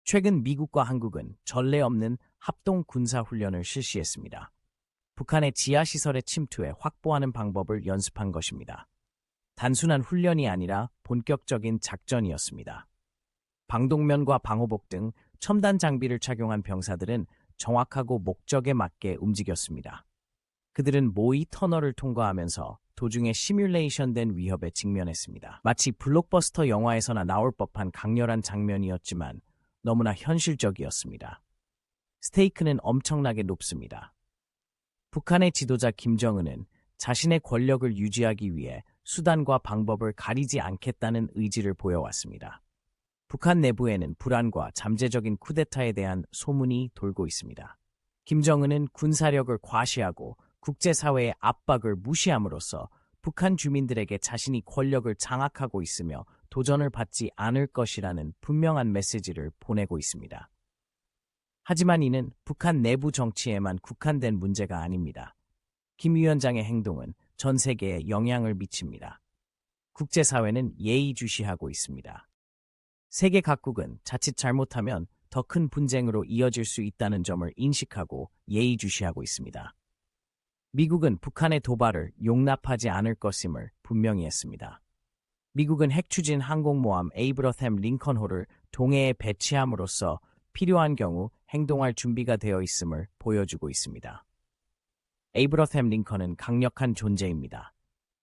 최근 미국과 한국은 전례 없는 합동 군사훈련을 실시했습니다. 북한의 지하시설에 침투해 확보하는 방법을 연습한 것입니다. 단순한 훈련이 아니라 본격적인 작전이었습니다. 방독면과 방호복 등 첨단 장비를 착용한 병사들은 정확하고 목적에 맞게 움직였습니다. 그들은 모의 터널을 통과하면서 도중에 시뮬레이션된 위협에 직면했습니다. 마치 블록버스터 영화에서나 나올 법한 강렬한 장면이었지만 너무나 현실적이었습니다. 스테이크는 엄청나게 높습니다. 북한의 지도자 김정은은 자신의 권력을 유지하기 위해 수단과 방법을 가리지 않겠다는 의지를 보여왔습니다. 북한 내부에는 불안과 잠재적인 쿠데타에 대한 소문이 돌고 있습니다. 김정은은 군사력을 과시하고 국제사회의 압박을 무시함으로써 북한 주민들에게 자신이 권력을 장악하고 있으며 도전을 받지 않을 것이라는 분명한 메시지를 보내고 있습니다. 하지만 이는 북한 내부 정치에만 국한된 문제가 아닙니다. 김 위원장의 행동은 전 세계에 영향을 미칩니다. 국제사회는 예의주시하고 있습니다. 세계 각국은 자칫 잘못하면 더 큰 분쟁으로 이어질 수 있다는 점을 인식하고 예의주시하고 있습니다. 미국은 북한의 도발을 용납하지 않을 것임을 분명히 했습니다. 미국은 핵추진 항공모함 에이브러햄 링컨호를 동해에 배치함으로써 필요한 경우 행동할 준비가 되어 있음을 보여주고 있습니다. 에이브러햄 링컨은 강력한 존재입니다.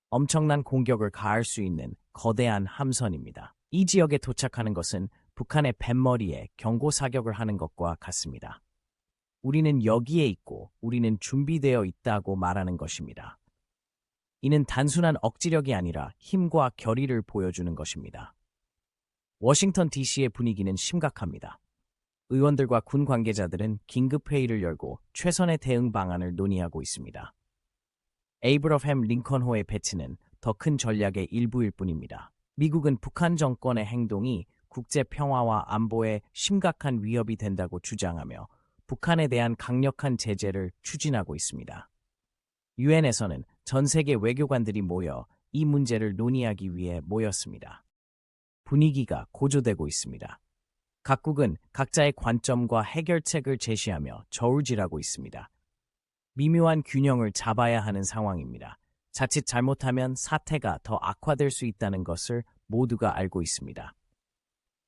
엄청난 공격을 가할 수 있는 거대한 함선입니다. 이 지역에 도착하는 것은 북한의 뱃머리에 경고 사격을 하는 것과 같습니다. 우리는 여기에 있고 우리는 준비되어 있다고 말하는 것입니다. 이는 단순한 억지력이 아니라 힘과 결의를 보여주는 것입니다. 워싱턴 DC의 분위기는 심각합니다. 의원들과 군 관계자들은 긴급회의를 열고 최선의 대응 방안을 논의하고 있습니다. 에이브러햄 링컨호의 배치는 더 큰 전략의 일부일 뿐입니다. 미국은 북한 정권의 행동이 국제 평화와 안보에 심각한 위협이 된다고 주장하며 북한에 대한 강력한 제재를 추진하고 있습니다. 유엔에서는 전 세계 외교관들이 모여 이 문제를 논의하기 위해 모였습니다. 분위기가 고조되고 있습니다. 각국은 각자의 관점과 해결책을 제시하며 저울질하고 있습니다. 미묘한 균형을 잡아야 하는 상황입니다. 자칫 잘못하면 사태가 더 악화될 수 있다는 것을 모두가 알고 있습니다.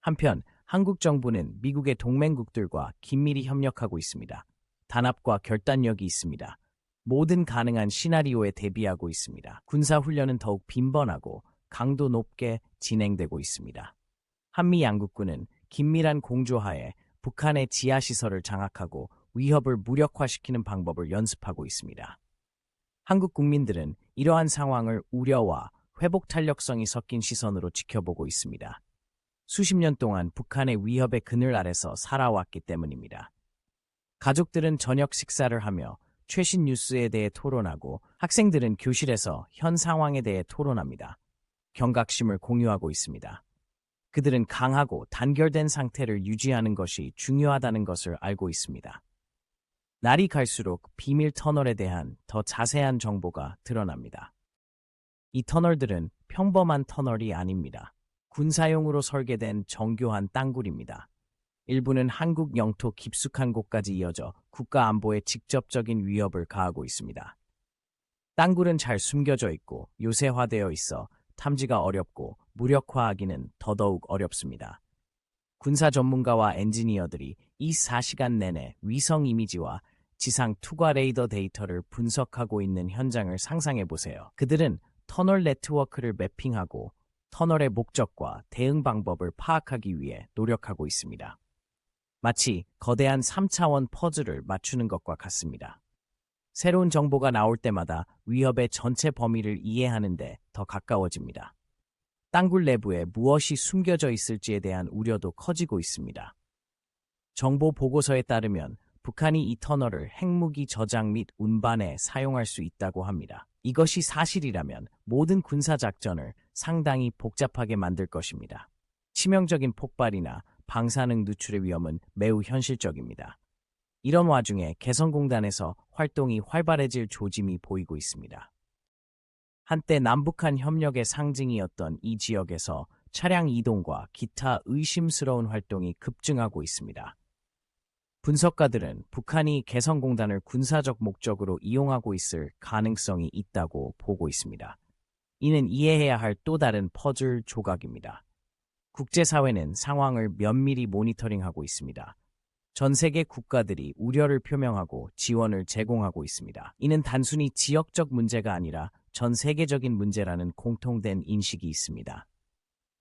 한편 한국 정부는 미국의 동맹국들과 긴밀히 협력하고 있습니다. 단합과 결단력이 있습니다. 모든 가능한 시나리오에 대비하고 있습니다. 군사훈련은 더욱 빈번하고 강도 높게 진행되고 있습니다. 한미 양국군은 긴밀한 공조하에 북한의 지하시설을 장악하고 위협을 무력화시키는 방법을 연습하고 있습니다. 한국 국민들은 이러한 상황을 우려와 회복 탄력성이 섞인 시선으로 지켜보고 있습니다. 수십 년 동안 북한의 위협의 그늘 아래서 살아왔기 때문입니다. 가족들은 저녁 식사를 하며 최신 뉴스에 대해 토론하고 학생들은 교실에서 현 상황에 대해 토론합니다. 경각심을 공유하고 있습니다. 그들은 강하고 단결된 상태를 유지하는 것이 중요하다는 것을 알고 있습니다. 날이 갈수록 비밀 터널에 대한 더 자세한 정보가 드러납니다. 이 터널들은 평범한 터널이 아닙니다. 군사용으로 설계된 정교한 땅굴입니다. 일부는 한국 영토 깊숙한 곳까지 이어져 국가 안보에 직접적인 위협을 가하고 있습니다. 땅굴은 잘 숨겨져 있고 요새화되어 있어 탐지가 어렵고 무력화하기는 더더욱 어렵습니다. 군사 전문가와 엔지니어들이 24시간 내내 위성 이미지와 지상 투과 레이더 데이터를 분석하고 있는 현장을 상상해 보세요. 그들은 터널 네트워크를 매핑하고 터널의 목적과 대응 방법을 파악하기 위해 노력하고 있습니다. 마치 거대한 3차원 퍼즐을 맞추는 것과 같습니다. 새로운 정보가 나올 때마다 위협의 전체 범위를 이해하는 데 더 가까워집니다. 땅굴 내부에 무엇이 숨겨져 있을지에 대한 우려도 커지고 있습니다. 정보 보고서에 따르면 북한이 이 터널을 핵무기 저장 및 운반에 사용할 수 있다고 합니다. 이것이 사실이라면 모든 군사작전을 상당히 복잡하게 만들 것입니다. 치명적인 폭발이나 방사능 누출의 위험은 매우 현실적입니다. 이런 와중에 개성공단에서 활동이 활발해질 조짐이 보이고 있습니다. 한때 남북한 협력의 상징이었던 이 지역에서 차량 이동과 기타 의심스러운 활동이 급증하고 있습니다. 분석가들은 북한이 개성공단을 군사적 목적으로 이용하고 있을 가능성이 있다고 보고 있습니다. 이는 이해해야 할 또 다른 퍼즐 조각입니다. 국제사회는 상황을 면밀히 모니터링하고 있습니다. 전 세계 국가들이 우려를 표명하고 지원을 제공하고 있습니다. 이는 단순히 지역적 문제가 아니라 전 세계적인 문제라는 공통된 인식이 있습니다.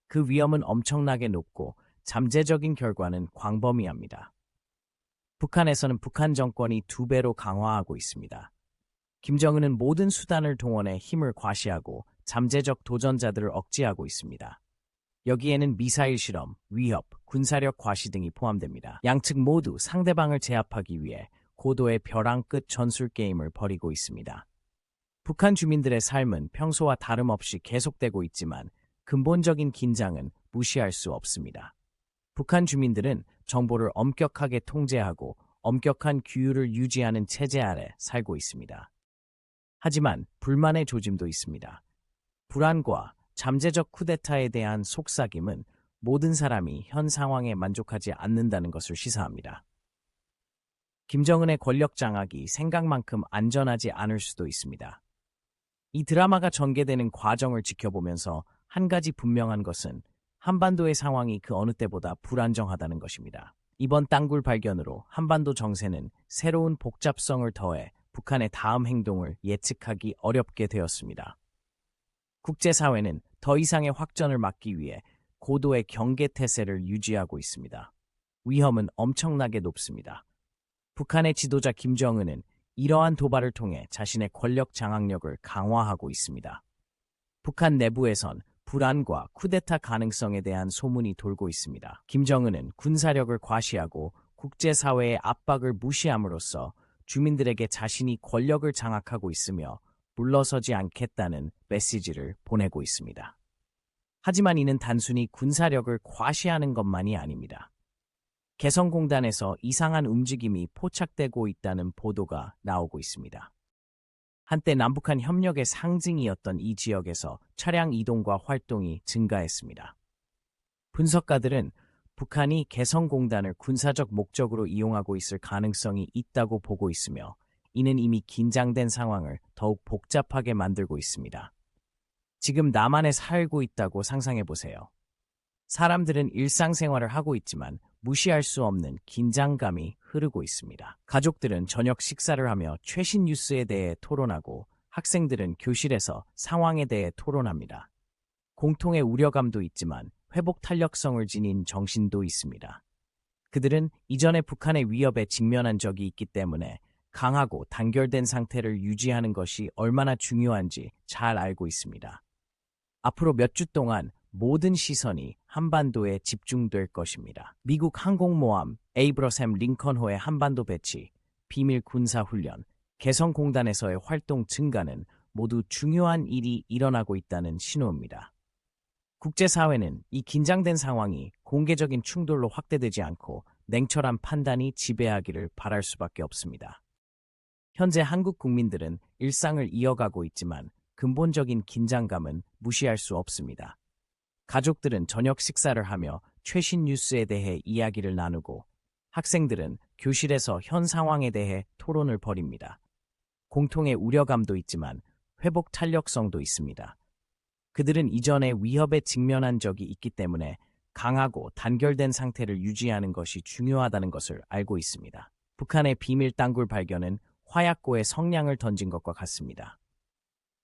그 위험은 엄청나게 높고 잠재적인 결과는 광범위합니다. 북한에서는 북한 정권이 2배로 강화하고 있습니다. 김정은은 모든 수단을 동원해 힘을 과시하고 잠재적 도전자들을 억제하고 있습니다. 여기에는 미사일 실험, 위협, 군사력 과시 등이 포함됩니다. 양측 모두 상대방을 제압하기 위해 고도의 벼랑 끝 전술 게임을 벌이고 있습니다. 북한 주민들의 삶은 평소와 다름없이 계속되고 있지만 근본적인 긴장은 무시할 수 없습니다. 북한 주민들은 정보를 엄격하게 통제하고 엄격한 규율을 유지하는 체제 아래 살고 있습니다. 하지만 불만의 조짐도 있습니다. 불안과 잠재적 쿠데타에 대한 속삭임은 모든 사람이 현 상황에 만족하지 않는다는 것을 시사합니다. 김정은의 권력 장악이 생각만큼 안전하지 않을 수도 있습니다. 이 드라마가 전개되는 과정을 지켜보면서 한 가지 분명한 것은 한반도의 상황이 그 어느 때보다 불안정하다는 것입니다. 이번 땅굴 발견으로 한반도 정세는 새로운 복잡성을 더해 북한의 다음 행동을 예측하기 어렵게 되었습니다. 국제사회는 더 이상의 확전을 막기 위해 고도의 경계태세를 유지하고 있습니다. 위험은 엄청나게 높습니다. 북한의 지도자 김정은은 이러한 도발을 통해 자신의 권력 장악력을 강화하고 있습니다. 북한 내부에선 불안과 쿠데타 가능성에 대한 소문이 돌고 있습니다. 김정은은 군사력을 과시하고 국제사회의 압박을 무시함으로써 주민들에게 자신이 권력을 장악하고 있으며 물러서지 않겠다는 메시지를 보내고 있습니다. 하지만 이는 단순히 군사력을 과시하는 것만이 아닙니다. 개성공단에서 이상한 움직임이 포착되고 있다는 보도가 나오고 있습니다. 한때 남북한 협력의 상징이었던 이 지역에서 차량 이동과 활동이 증가했습니다. 분석가들은 북한이 개성공단을 군사적 목적으로 이용하고 있을 가능성이 있다고 보고 있으며 이는 이미 긴장된 상황을 더욱 복잡하게 만들고 있습니다. 지금 남한에 살고 있다고 상상해보세요. 사람들은 일상생활을 하고 있지만 무시할 수 없는 긴장감이 흐르고 있습니다. 가족들은 저녁 식사를 하며 최신 뉴스에 대해 토론하고 학생들은 교실에서 상황에 대해 토론합니다. 공통의 우려감도 있지만 회복 탄력성을 지닌 정신도 있습니다. 그들은 이전에 북한의 위협에 직면한 적이 있기 때문에 강하고 단결된 상태를 유지하는 것이 얼마나 중요한지 잘 알고 있습니다. 앞으로 몇 주 동안 모든 시선이 한반도에 집중될 것입니다. 미국 항공모함 에이브러셈 링컨호의 한반도 배치, 비밀 군사훈련, 개성공단에서의 활동 증가는 모두 중요한 일이 일어나고 있다는 신호입니다. 국제사회는 이 긴장된 상황이 공개적인 충돌로 확대되지 않고 냉철한 판단이 지배하기를 바랄 수밖에 없습니다. 현재 한국 국민들은 일상을 이어가고 있지만 근본적인 긴장감은 무시할 수 없습니다. 가족들은 저녁 식사를 하며 최신 뉴스에 대해 이야기를 나누고 학생들은 교실에서 현 상황에 대해 토론을 벌입니다. 공통의 우려감도 있지만 회복 탄력성도 있습니다. 그들은 이전에 위협에 직면한 적이 있기 때문에 강하고 단결된 상태를 유지하는 것이 중요하다는 것을 알고 있습니다. 북한의 비밀 땅굴 발견은 화약고에 성냥을 던진 것과 같습니다.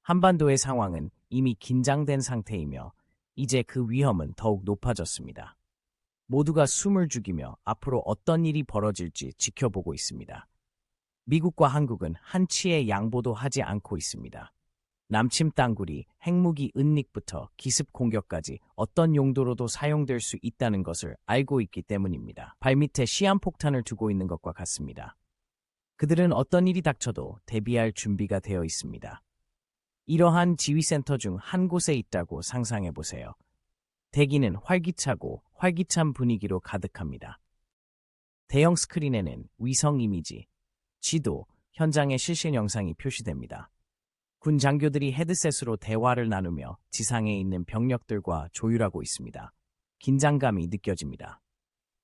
한반도의 상황은 이미 긴장된 상태이며 이제 그 위험은 더욱 높아졌습니다. 모두가 숨을 죽이며 앞으로 어떤 일이 벌어질지 지켜보고 있습니다. 미국과 한국은 한치의 양보도 하지 않고 있습니다. 남침 땅굴이 핵무기 은닉부터 기습 공격까지 어떤 용도로도 사용될 수 있다는 것을 알고 있기 때문입니다. 발밑에 시한폭탄을 두고 있는 것과 같습니다. 그들은 어떤 일이 닥쳐도 대비할 준비가 되어 있습니다. 이러한 지휘센터 중 한 곳에 있다고 상상해보세요. 대기는 활기차고 활기찬 분위기로 가득합니다. 대형 스크린에는 위성 이미지, 지도, 현장의 실시간 영상이 표시됩니다. 군 장교들이 헤드셋으로 대화를 나누며 지상에 있는 병력들과 조율하고 있습니다. 긴장감이 느껴집니다.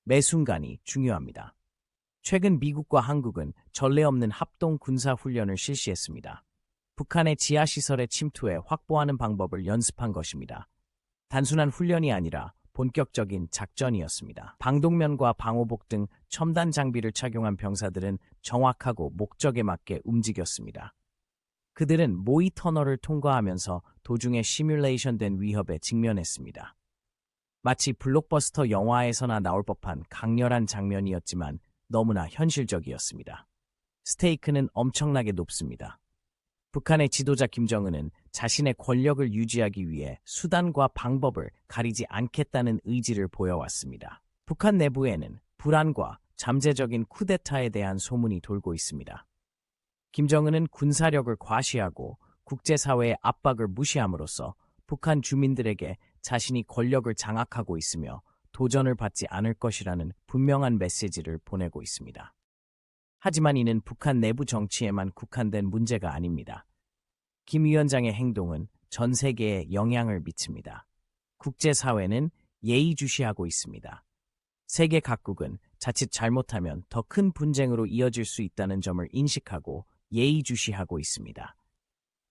매 순간이 중요합니다. 최근 미국과 한국은 전례 없는 합동 군사 훈련을 실시했습니다. 북한의 지하시설에 침투해 확보하는 방법을 연습한 것입니다. 단순한 훈련이 아니라 본격적인 작전이었습니다. 방독면과 방호복 등 첨단 장비를 착용한 병사들은 정확하고 목적에 맞게 움직였습니다. 그들은 모의 터널을 통과하면서 도중에 시뮬레이션된 위협에 직면했습니다. 마치 블록버스터 영화에서나 나올 법한 강렬한 장면이었지만 너무나 현실적이었습니다. 스테이크는 엄청나게 높습니다. 북한의 지도자 김정은은 자신의 권력을 유지하기 위해 수단과 방법을 가리지 않겠다는 의지를 보여왔습니다. 북한 내부에는 불안과 잠재적인 쿠데타에 대한 소문이 돌고 있습니다. 김정은은 군사력을 과시하고 국제사회의 압박을 무시함으로써 북한 주민들에게 자신이 권력을 장악하고 있으며 도전을 받지 않을 것이라는 분명한 메시지를 보내고 있습니다. 하지만 이는 북한 내부 정치에만 국한된 문제가 아닙니다. 김 위원장의 행동은 전 세계에 영향을 미칩니다. 국제사회는 예의주시하고 있습니다. 세계 각국은 자칫 잘못하면 더 큰 분쟁으로 이어질 수 있다는 점을 인식하고 예의주시하고 있습니다.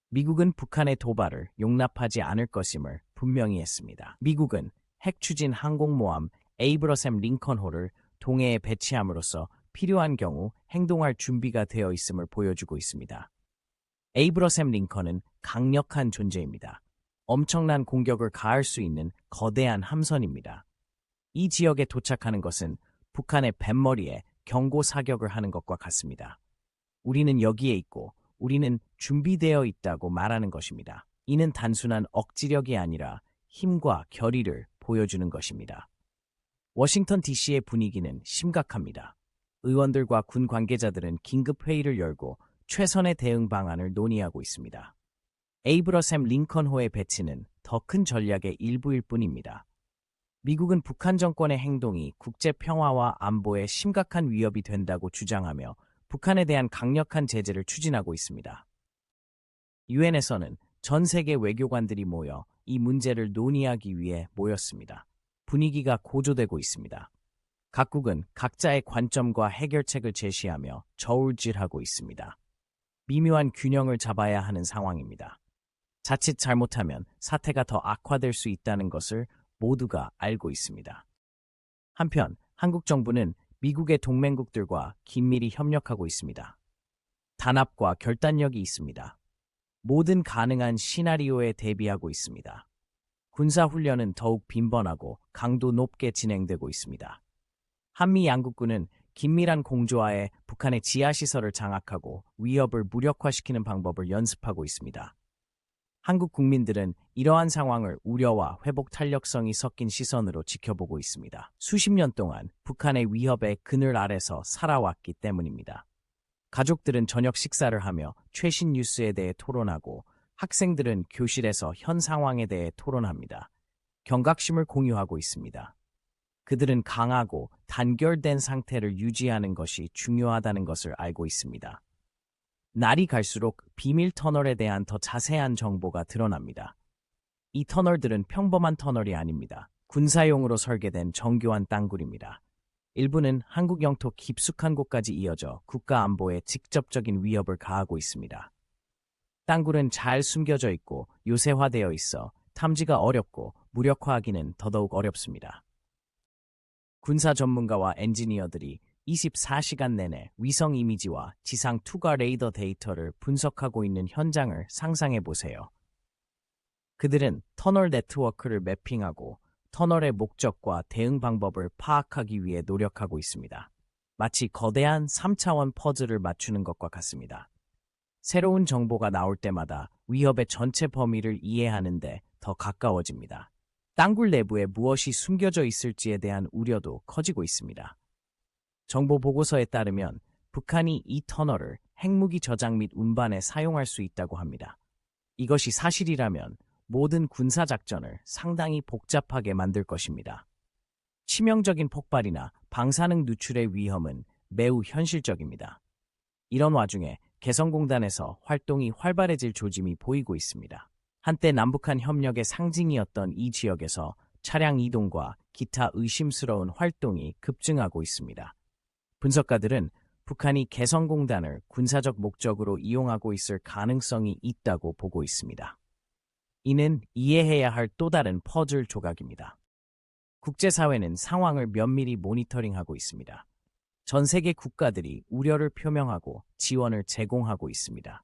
미국은 북한의 도발을 용납하지 않을 것임을 분명히 했습니다. 미국은 핵 추진 항공모함 에이브러셈 링컨호를 동해에 배치함으로써 필요한 경우 행동할 준비가 되어 있음을 보여주고 있습니다. 에이브러셈 링컨은 강력한 존재입니다. 엄청난 공격을 가할 수 있는 거대한 함선입니다. 이 지역에 도착하는 것은 북한의 뱃머리에 경고 사격을 하는 것과 같습니다. 우리는 여기에 있고 우리는 준비되어 있다고 말하는 것입니다. 이는 단순한 억지력이 아니라 힘과 결의를 보여주는 것입니다. 워싱턴 DC의 분위기는 심각합니다. 의원들과 군 관계자들은 긴급 회의를 열고 최선의 대응 방안을 논의하고 있습니다. 에이브러셈 링컨호의 배치는 더 큰 전략의 일부일 뿐입니다. 미국은 북한 정권의 행동이 국제 평화와 안보에 심각한 위협이 된다고 주장하며 북한에 대한 강력한 제재를 추진하고 있습니다. 유엔에서는 전 세계 외교관들이 모여 이 문제를 논의하기 위해 모였습니다. 분위기가 고조되고 있습니다. 각국은 각자의 관점과 해결책을 제시하며 저울질하고 있습니다. 미묘한 균형을 잡아야 하는 상황입니다. 자칫 잘못하면 사태가 더 악화될 수 있다는 것을 모두가 알고 있습니다. 한편 한국 정부는 미국의 동맹국들과 긴밀히 협력하고 있습니다. 단합과 결단력이 있습니다. 모든 가능한 시나리오에 대비하고 있습니다. 군사훈련은 더욱 빈번하고 강도 높게 진행되고 있습니다. 한미 양국군은 긴밀한 공조하에 북한의 지하시설을 장악하고 위협을 무력화시키는 방법을 연습하고 있습니다. 한국 국민들은 이러한 상황을 우려와 회복 탄력성이 섞인 시선으로 지켜보고 있습니다. 수십 년 동안 북한의 위협의 그늘 아래서 살아왔기 때문입니다. 가족들은 저녁 식사를 하며 최신 뉴스에 대해 토론하고 학생들은 교실에서 현 상황에 대해 토론합니다. 경각심을 공유하고 있습니다. 그들은 강하고 단결된 상태를 유지하는 것이 중요하다는 것을 알고 있습니다. 날이 갈수록 비밀 터널에 대한 더 자세한 정보가 드러납니다. 이 터널들은 평범한 터널이 아닙니다. 군사용으로 설계된 정교한 땅굴입니다. 일부는 한국 영토 깊숙한 곳까지 이어져 국가 안보에 직접적인 위협을 가하고 있습니다. 땅굴은 잘 숨겨져 있고 요새화되어 있어 탐지가 어렵고 무력화하기는 더더욱 어렵습니다. 군사 전문가와 엔지니어들이 24시간 내내 위성 이미지와 지상 투과 레이더 데이터를 분석하고 있는 현장을 상상해 보세요. 그들은 터널 네트워크를 매핑하고 터널의 목적과 대응 방법을 파악하기 위해 노력하고 있습니다. 마치 거대한 3차원 퍼즐을 맞추는 것과 같습니다. 새로운 정보가 나올 때마다 위협의 전체 범위를 이해하는 데 더 가까워집니다. 땅굴 내부에 무엇이 숨겨져 있을지에 대한 우려도 커지고 있습니다. 정보 보고서에 따르면 북한이 이 터널을 핵무기 저장 및 운반에 사용할 수 있다고 합니다. 이것이 사실이라면 모든 군사작전을 상당히 복잡하게 만들 것입니다. 치명적인 폭발이나 방사능 누출의 위험은 매우 현실적입니다. 이런 와중에 개성공단에서 활동이 활발해질 조짐이 보이고 있습니다. 한때 남북한 협력의 상징이었던 이 지역에서 차량 이동과 기타 의심스러운 활동이 급증하고 있습니다. 분석가들은 북한이 개성공단을 군사적 목적으로 이용하고 있을 가능성이 있다고 보고 있습니다. 이는 이해해야 할 또 다른 퍼즐 조각입니다. 국제사회는 상황을 면밀히 모니터링하고 있습니다. 전 세계 국가들이 우려를 표명하고 지원을 제공하고 있습니다.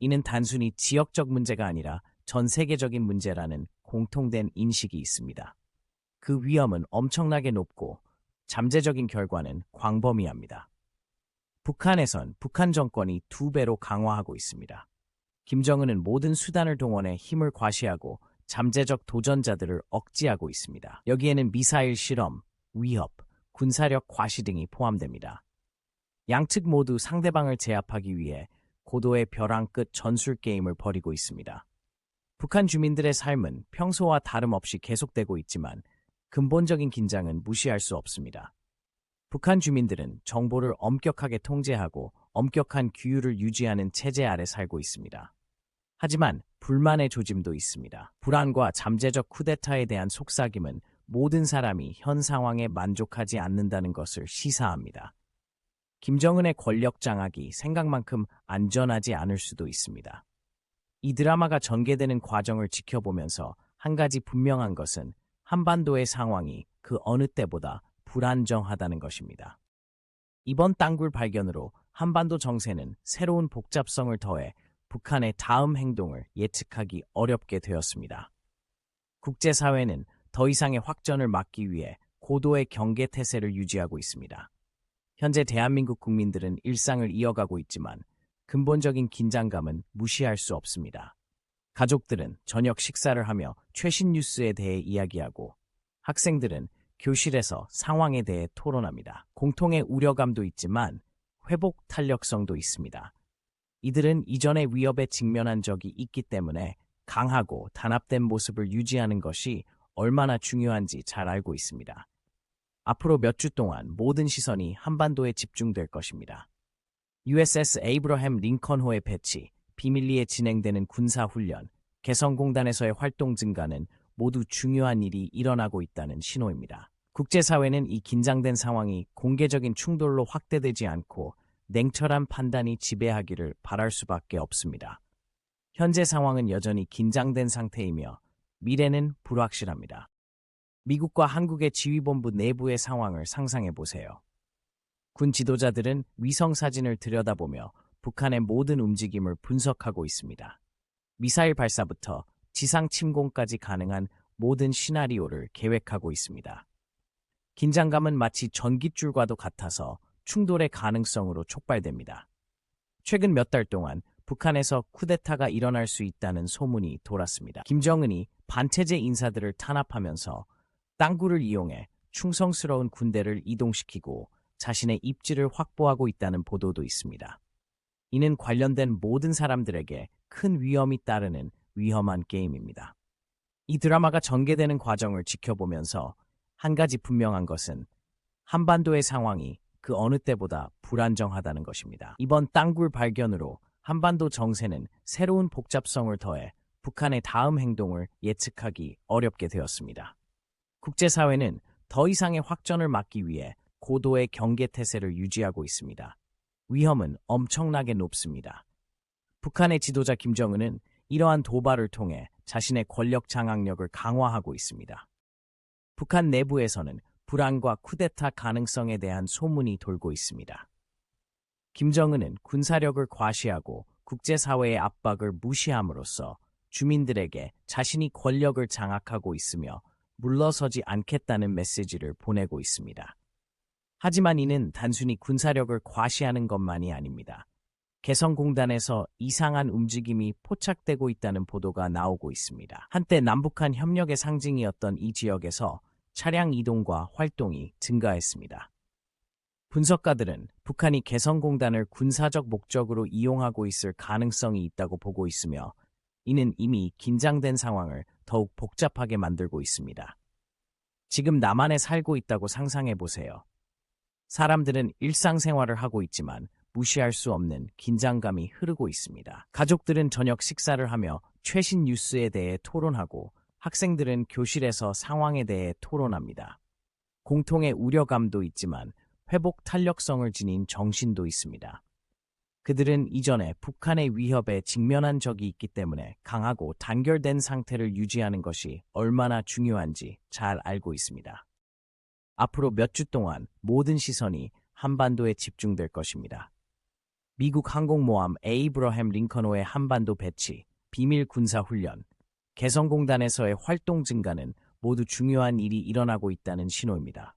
이는 단순히 지역적 문제가 아니라 전 세계적인 문제라는 공통된 인식이 있습니다. 그 위험은 엄청나게 높고 잠재적인 결과는 광범위합니다. 북한에선 북한 정권이 2배로 강화하고 있습니다. 김정은은 모든 수단을 동원해 힘을 과시하고 잠재적 도전자들을 억제하고 있습니다. 여기에는 미사일 실험, 위협, 군사력 과시 등이 포함됩니다. 양측 모두 상대방을 제압하기 위해 고도의 벼랑 끝 전술 게임을 벌이고 있습니다. 북한 주민들의 삶은 평소와 다름없이 계속되고 있지만 근본적인 긴장은 무시할 수 없습니다. 북한 주민들은 정보를 엄격하게 통제하고 엄격한 규율을 유지하는 체제 아래 살고 있습니다. 하지만 불만의 조짐도 있습니다. 불안과 잠재적 쿠데타에 대한 속삭임은 모든 사람이 현 상황에 만족하지 않는다는 것을 시사합니다. 김정은의 권력 장악이 생각만큼 안전하지 않을 수도 있습니다. 이 드라마가 전개되는 과정을 지켜보면서 한 가지 분명한 것은 한반도의 상황이 그 어느 때보다 불안정하다는 것입니다. 이번 땅굴 발견으로 한반도 정세는 새로운 복잡성을 더해 북한의 다음 행동을 예측하기 어렵게 되었습니다. 국제사회는 더 이상의 확전을 막기 위해 고도의 경계 태세를 유지하고 있습니다. 현재 대한민국 국민들은 일상을 이어가고 있지만 근본적인 긴장감은 무시할 수 없습니다. 가족들은 저녁 식사를 하며 최신 뉴스에 대해 이야기하고 학생들은 교실에서 상황에 대해 토론합니다. 공통의 우려감도 있지만 회복 탄력성도 있습니다. 이들은 이전의 위협에 직면한 적이 있기 때문에 강하고 단합된 모습을 유지하는 것이 얼마나 중요한지 잘 알고 있습니다. 앞으로 몇 주 동안 모든 시선이 한반도에 집중될 것입니다. USS 에이브러햄 링컨호의 배치, 비밀리에 진행되는 군사훈련, 개성공단에서의 활동 증가는 모두 중요한 일이 일어나고 있다는 신호입니다. 국제사회는 이 긴장된 상황이 공개적인 충돌로 확대되지 않고 냉철한 판단이 지배하기를 바랄 수밖에 없습니다. 현재 상황은 여전히 긴장된 상태이며 미래는 불확실합니다. 미국과 한국의 지휘본부 내부의 상황을 상상해 보세요. 군 지도자들은 위성 사진을 들여다보며 북한의 모든 움직임을 분석하고 있습니다. 미사일 발사부터 지상 침공까지 가능한 모든 시나리오를 계획하고 있습니다. 긴장감은 마치 전깃줄과도 같아서 충돌의 가능성으로 촉발됩니다. 최근 몇 달 동안 북한에서 쿠데타가 일어날 수 있다는 소문이 돌았습니다. 김정은이 반체제 인사들을 탄압하면서 땅굴을 이용해 충성스러운 군대를 이동시키고 자신의 입지를 확보하고 있다는 보도도 있습니다. 이는 관련된 모든 사람들에게 큰 위험이 따르는 위험한 게임입니다. 이 드라마가 전개되는 과정을 지켜보면서 한 가지 분명한 것은 한반도의 상황이 그 어느 때보다 불안정하다는 것입니다. 이번 땅굴 발견으로 한반도 정세는 새로운 복잡성을 더해 북한의 다음 행동을 예측하기 어렵게 되었습니다. 국제사회는 더 이상의 확전을 막기 위해 고도의 경계 태세를 유지하고 있습니다. 위험은 엄청나게 높습니다. 북한의 지도자 김정은은 이러한 도발을 통해 자신의 권력 장악력을 강화하고 있습니다. 북한 내부에서는 불안과 쿠데타 가능성에 대한 소문이 돌고 있습니다. 김정은은 군사력을 과시하고 국제사회의 압박을 무시함으로써 주민들에게 자신이 권력을 장악하고 있으며 물러서지 않겠다는 메시지를 보내고 있습니다. 하지만 이는 단순히 군사력을 과시하는 것만이 아닙니다. 개성공단에서 이상한 움직임이 포착되고 있다는 보도가 나오고 있습니다. 한때 남북한 협력의 상징이었던 이 지역에서 차량 이동과 활동이 증가했습니다. 분석가들은 북한이 개성공단을 군사적 목적으로 이용하고 있을 가능성이 있다고 보고 있으며 이는 이미 긴장된 상황을 더욱 복잡하게 만들고 있습니다. 지금 남한에 살고 있다고 상상해 보세요. 사람들은 일상생활을 하고 있지만 무시할 수 없는 긴장감이 흐르고 있습니다. 가족들은 저녁 식사를 하며 최신 뉴스에 대해 토론하고 학생들은 교실에서 상황에 대해 토론합니다. 공통의 우려감도 있지만 회복 탄력성을 지닌 정신도 있습니다. 그들은 이전에 북한의 위협에 직면한 적이 있기 때문에 강하고 단결된 상태를 유지하는 것이 얼마나 중요한지 잘 알고 있습니다. 앞으로 몇 주 동안 모든 시선이 한반도에 집중될 것입니다. 미국 항공모함 에이브러햄 링컨호의 한반도 배치, 비밀 군사훈련, 개성공단에서의 활동 증가는 모두 중요한 일이 일어나고 있다는 신호입니다.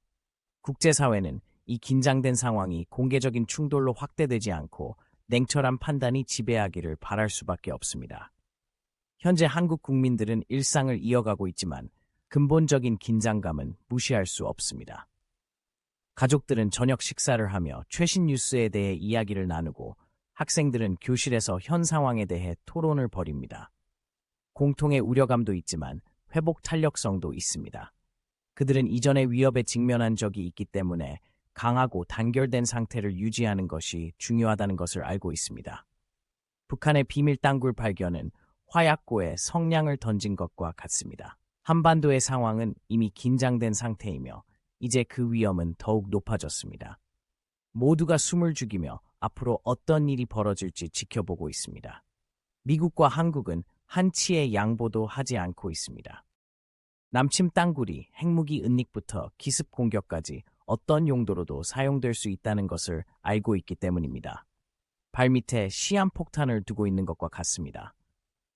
국제사회는 이 긴장된 상황이 공개적인 충돌로 확대되지 않고 냉철한 판단이 지배하기를 바랄 수밖에 없습니다. 현재 한국 국민들은 일상을 이어가고 있지만 근본적인 긴장감은 무시할 수 없습니다. 가족들은 저녁 식사를 하며 최신 뉴스에 대해 이야기를 나누고 학생들은 교실에서 현 상황에 대해 토론을 벌입니다. 공통의 우려감도 있지만 회복 탄력성도 있습니다. 그들은 이전의 위협에 직면한 적이 있기 때문에 강하고 단결된 상태를 유지하는 것이 중요하다는 것을 알고 있습니다. 북한의 비밀 땅굴 발견은 화약고에 성냥을 던진 것과 같습니다. 한반도의 상황은 이미 긴장된 상태이며 이제 그 위험은 더욱 높아졌습니다. 모두가 숨을 죽이며 앞으로 어떤 일이 벌어질지 지켜보고 있습니다. 미국과 한국은 한치의 양보도 하지 않고 있습니다. 남침 땅굴이 핵무기 은닉부터 기습 공격까지 어떤 용도로도 사용될 수 있다는 것을 알고 있기 때문입니다. 발밑에 시한폭탄을 두고 있는 것과 같습니다.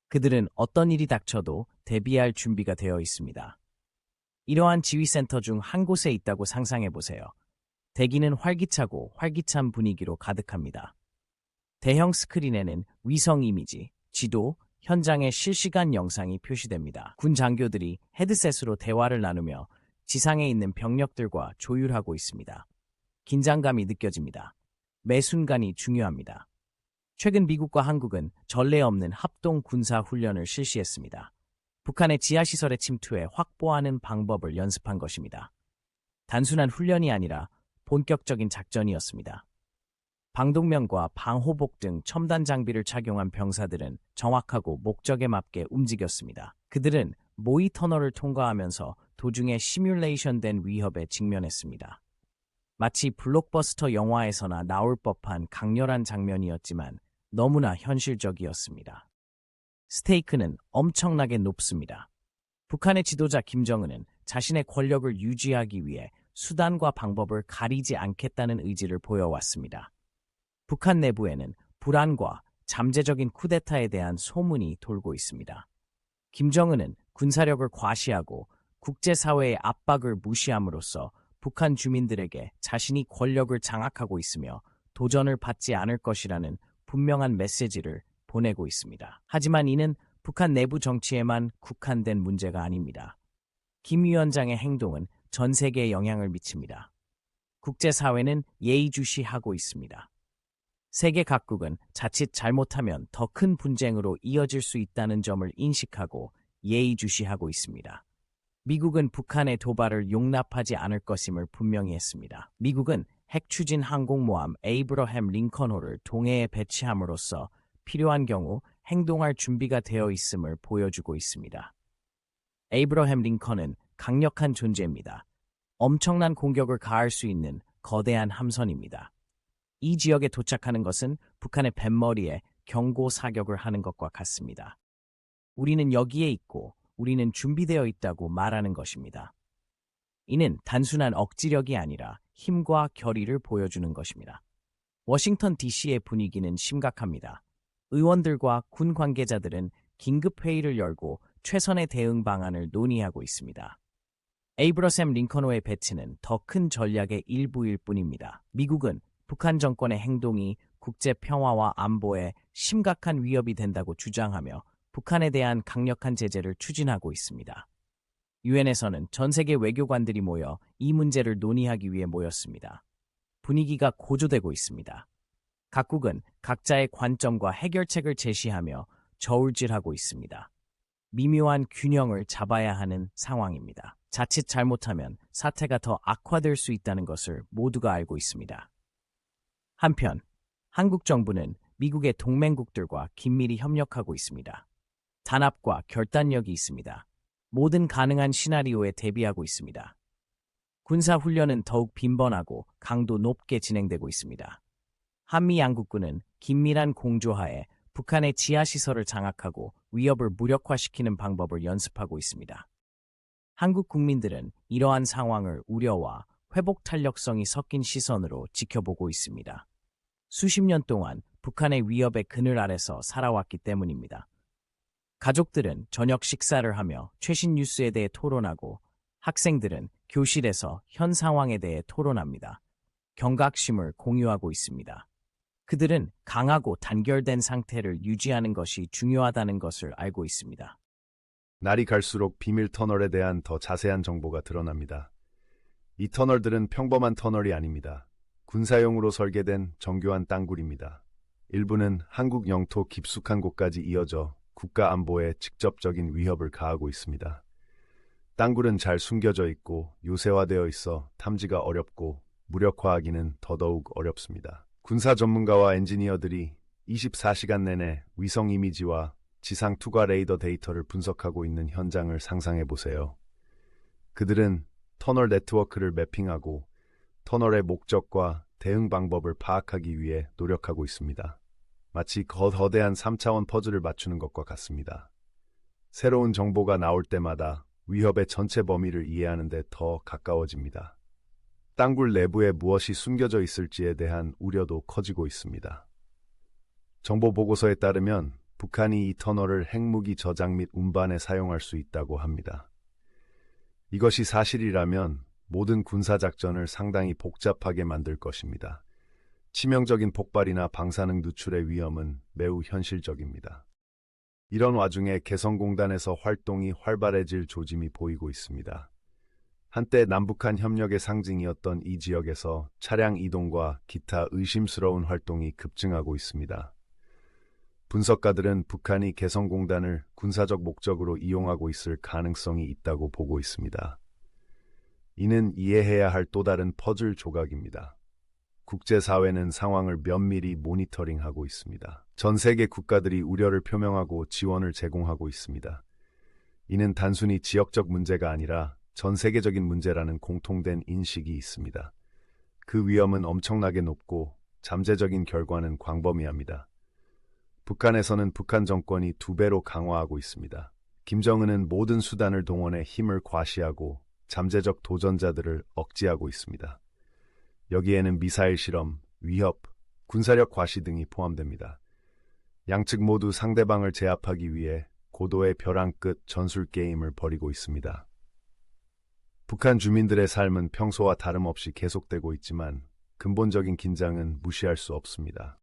그들은 어떤 일이 닥쳐도 대비할 준비가 되어 있습니다. 이러한 지휘센터 중 한 곳에 있다고 상상해 보세요. 대기는 활기차고 활기찬 분위기로 가득합니다. 대형 스크린에는 위성 이미지, 지도, 현장의 실시간 영상이 표시됩니다. 군 장교들이 헤드셋으로 대화를 나누며 지상에 있는 병력들과 조율하고 있습니다. 긴장감이 느껴집니다. 매 순간이 중요합니다. 최근 미국과 한국은 전례 없는 합동 군사 훈련을 실시했습니다. 북한의 지하시설에 침투해 확보하는 방법을 연습한 것입니다. 단순한 훈련이 아니라 본격적인 작전이었습니다. 방독면과 방호복 등 첨단 장비를 착용한 병사들은 정확하고 목적에 맞게 움직였습니다. 그들은 모의 터널을 통과하면서 도중에 시뮬레이션된 위협에 직면했습니다. 마치 블록버스터 영화에서나 나올 법한 강렬한 장면이었지만 너무나 현실적이었습니다. 스테이크는 엄청나게 높습니다. 북한의 지도자 김정은은 자신의 권력을 유지하기 위해 수단과 방법을 가리지 않겠다는 의지를 보여왔습니다. 북한 내부에는 불안과 잠재적인 쿠데타에 대한 소문이 돌고 있습니다. 김정은은 군사력을 과시하고 국제사회의 압박을 무시함으로써 북한 주민들에게 자신이 권력을 장악하고 있으며 도전을 받지 않을 것이라는 분명한 메시지를 보내고 있습니다. 하지만 이는 북한 내부 정치에만 국한된 문제가 아닙니다. 김 위원장의 행동은 전 세계에 영향을 미칩니다. 국제사회는 예의주시하고 있습니다. 세계 각국은 자칫 잘못하면 더 큰 분쟁으로 이어질 수 있다는 점을 인식하고 예의주시하고 있습니다. 미국은 북한의 도발을 용납하지 않을 것임을 분명히 했습니다. 미국은 핵추진 항공모함 에이브러햄 링컨호를 동해에 배치함으로써 필요한 경우 행동할 준비가 되어 있음을 보여주고 있습니다. 에이브러햄 링컨은 강력한 존재입니다. 엄청난 공격을 가할 수 있는 거대한 함선입니다. 이 지역에 도착하는 것은 북한의 뱃머리에 경고 사격을 하는 것과 같습니다. 우리는 여기에 있고 우리는 준비되어 있다고 말하는 것입니다. 이는 단순한 억지력이 아니라 힘과 결의를 보여주는 것입니다. 워싱턴 DC의 분위기는 심각합니다. 의원들과 군 관계자들은 긴급회의를 열고 최선의 대응 방안을 논의하고 있습니다. 에이브러셈 링컨호의 배치는 더 큰 전략의 일부일 뿐입니다. 미국은 북한 정권의 행동이 국제 평화와 안보에 심각한 위협이 된다고 주장하며 북한에 대한 강력한 제재를 추진하고 있습니다. 유엔에서는 전 세계 외교관들이 모여 이 문제를 논의하기 위해 모였습니다. 분위기가 고조되고 있습니다. 각국은 각자의 관점과 해결책을 제시하며 저울질하고 있습니다. 미묘한 균형을 잡아야 하는 상황입니다. 자칫 잘못하면 사태가 더 악화될 수 있다는 것을 모두가 알고 있습니다. 한편 한국 정부는 미국의 동맹국들과 긴밀히 협력하고 있습니다. 단합과 결단력이 있습니다. 모든 가능한 시나리오에 대비하고 있습니다. 군사훈련은 더욱 빈번하고 강도 높게 진행되고 있습니다. 한미 양국군은 긴밀한 공조하에 북한의 지하시설을 장악하고 위협을 무력화시키는 방법을 연습하고 있습니다. 한국 국민들은 이러한 상황을 우려와 회복 탄력성이 섞인 시선으로 지켜보고 있습니다. 수십 년 동안 북한의 위협의 그늘 아래서 살아왔기 때문입니다. 가족들은 저녁 식사를 하며 최신 뉴스에 대해 토론하고 학생들은 교실에서 현 상황에 대해 토론합니다. 경각심을 공유하고 있습니다. 그들은 강하고 단결된 상태를 유지하는 것이 중요하다는 것을 알고 있습니다. 날이 갈수록 비밀 터널에 대한 더 자세한 정보가 드러납니다. 이 터널들은 평범한 터널이 아닙니다. 군사용으로 설계된 정교한 땅굴입니다. 일부는 한국 영토 깊숙한 곳까지 이어져 국가 안보에 직접적인 위협을 가하고 있습니다. 땅굴은 잘 숨겨져 있고 요새화되어 있어 탐지가 어렵고 무력화하기는 더더욱 어렵습니다. 군사 전문가와 엔지니어들이 24시간 내내 위성 이미지와 지상 투과 레이더 데이터를 분석하고 있는 현장을 상상해 보세요. 그들은 터널 네트워크를 매핑하고 터널의 목적과 대응 방법을 파악하기 위해 노력하고 있습니다. 마치 거대한 3차원 퍼즐을 맞추는 것과 같습니다. 새로운 정보가 나올 때마다 위협의 전체 범위를 이해하는 데 더 가까워집니다. 땅굴 내부에 무엇이 숨겨져 있을지에 대한 우려도 커지고 있습니다. 정보 보고서에 따르면 북한이 이 터널을 핵무기 저장 및 운반에 사용할 수 있다고 합니다. 이것이 사실이라면 모든 군사작전을 상당히 복잡하게 만들 것입니다. 치명적인 폭발이나 방사능 누출의 위험은 매우 현실적입니다. 이런 와중에 개성공단에서 활동이 활발해질 조짐이 보이고 있습니다. 한때 남북한 협력의 상징이었던 이 지역에서 차량 이동과 기타 의심스러운 활동이 급증하고 있습니다. 분석가들은 북한이 개성공단을 군사적 목적으로 이용하고 있을 가능성이 있다고 보고 있습니다. 이는 이해해야 할 또 다른 퍼즐 조각입니다. 국제사회는 상황을 면밀히 모니터링하고 있습니다. 전 세계 국가들이 우려를 표명하고 지원을 제공하고 있습니다. 이는 단순히 지역적 문제가 아니라 전 세계적인 문제라는 공통된 인식이 있습니다. 그 위험은 엄청나게 높고 잠재적인 결과는 광범위합니다. 북한에서는 북한 정권이 2배로 강화하고 있습니다. 김정은은 모든 수단을 동원해 힘을 과시하고 잠재적 도전자들을 억제하고 있습니다. 여기에는 미사일 실험, 위협, 군사력 과시 등이 포함됩니다. 양측 모두 상대방을 제압하기 위해 고도의 벼랑 끝 전술 게임을 벌이고 있습니다. 북한 주민들의 삶은 평소와 다름없이 계속되고 있지만 근본적인 긴장은 무시할 수 없습니다.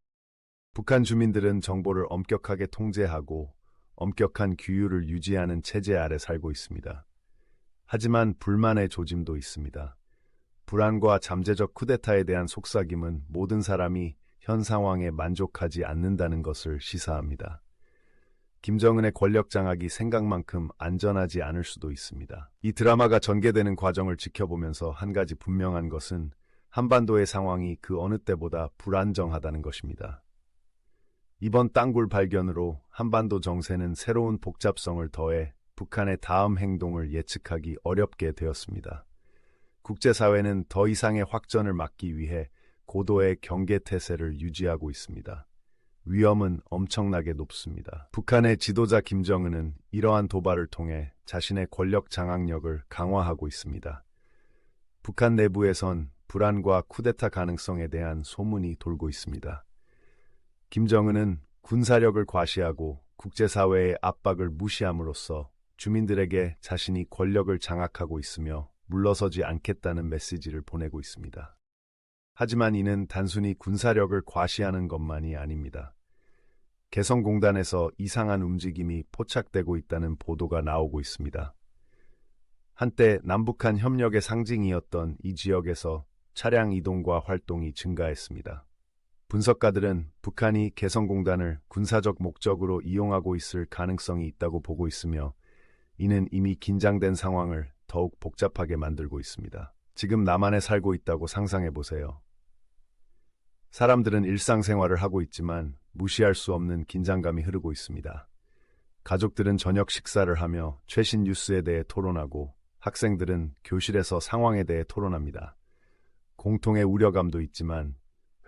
북한 주민들은 정보를 엄격하게 통제하고 엄격한 규율을 유지하는 체제 아래 살고 있습니다. 하지만 불만의 조짐도 있습니다. 불안과 잠재적 쿠데타에 대한 속삭임은 모든 사람이 현 상황에 만족하지 않는다는 것을 시사합니다. 김정은의 권력 장악이 생각만큼 안전하지 않을 수도 있습니다. 이 드라마가 전개되는 과정을 지켜보면서 한 가지 분명한 것은 한반도의 상황이 그 어느 때보다 불안정하다는 것입니다. 이번 땅굴 발견으로 한반도 정세는 새로운 복잡성을 더해 북한의 다음 행동을 예측하기 어렵게 되었습니다. 국제사회는 더 이상의 확전을 막기 위해 고도의 경계태세를 유지하고 있습니다. 위험은 엄청나게 높습니다. 북한의 지도자 김정은은 이러한 도발을 통해 자신의 권력 장악력을 강화하고 있습니다. 북한 내부에선 불안과 쿠데타 가능성에 대한 소문이 돌고 있습니다. 김정은은 군사력을 과시하고 국제사회의 압박을 무시함으로써 주민들에게 자신이 권력을 장악하고 있으며 물러서지 않겠다는 메시지를 보내고 있습니다. 하지만 이는 단순히 군사력을 과시하는 것만이 아닙니다. 개성공단에서 이상한 움직임이 포착되고 있다는 보도가 나오고 있습니다. 한때 남북한 협력의 상징이었던 이 지역에서 차량 이동과 활동이 증가했습니다. 분석가들은 북한이 개성공단을 군사적 목적으로 이용하고 있을 가능성이 있다고 보고 있으며 이는 이미 긴장된 상황을 더욱 복잡하게 만들고 있습니다. 지금 남한에 살고 있다고 상상해 보세요. 사람들은 일상생활을 하고 있지만 무시할 수 없는 긴장감이 흐르고 있습니다. 가족들은 저녁 식사를 하며 최신 뉴스에 대해 토론하고 학생들은 교실에서 상황에 대해 토론합니다. 공통의 우려감도 있지만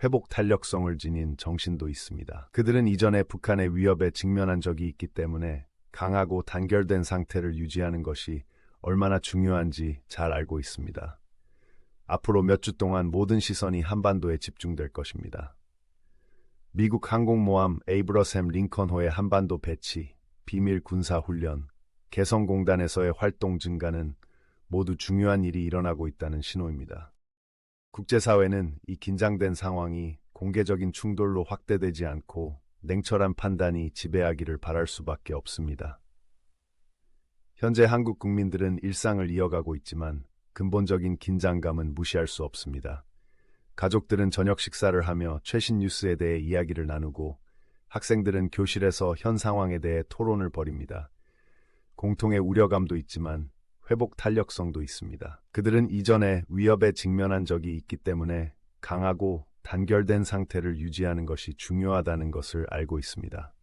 회복 탄력성을 지닌 정신도 있습니다. 그들은 이전에 북한의 위협에 직면한 적이 있기 때문에 강하고 단결된 상태를 유지하는 것이 얼마나 중요한지 잘 알고 있습니다. 앞으로 몇 주 동안 모든 시선이 한반도에 집중될 것입니다. 미국 항공모함 에이브러셈 링컨호의 한반도 배치, 비밀 군사훈련, 개성공단에서의 활동 증가는 모두 중요한 일이 일어나고 있다는 신호입니다. 국제사회는 이 긴장된 상황이 공개적인 충돌로 확대되지 않고 냉철한 판단이 지배하기를 바랄 수밖에 없습니다. 현재 한국 국민들은 일상을 이어가고 있지만 근본적인 긴장감은 무시할 수 없습니다. 가족들은 저녁 식사를 하며 최신 뉴스에 대해 이야기를 나누고 학생들은 교실에서 현 상황에 대해 토론을 벌입니다. 공통의 우려감도 있지만 회복 탄력성도 있습니다. 그들은 이전에 위협에 직면한 적이 있기 때문에 강하고 단결된 상태를 유지하는 것이 중요하다는 것을 알고 있습니다.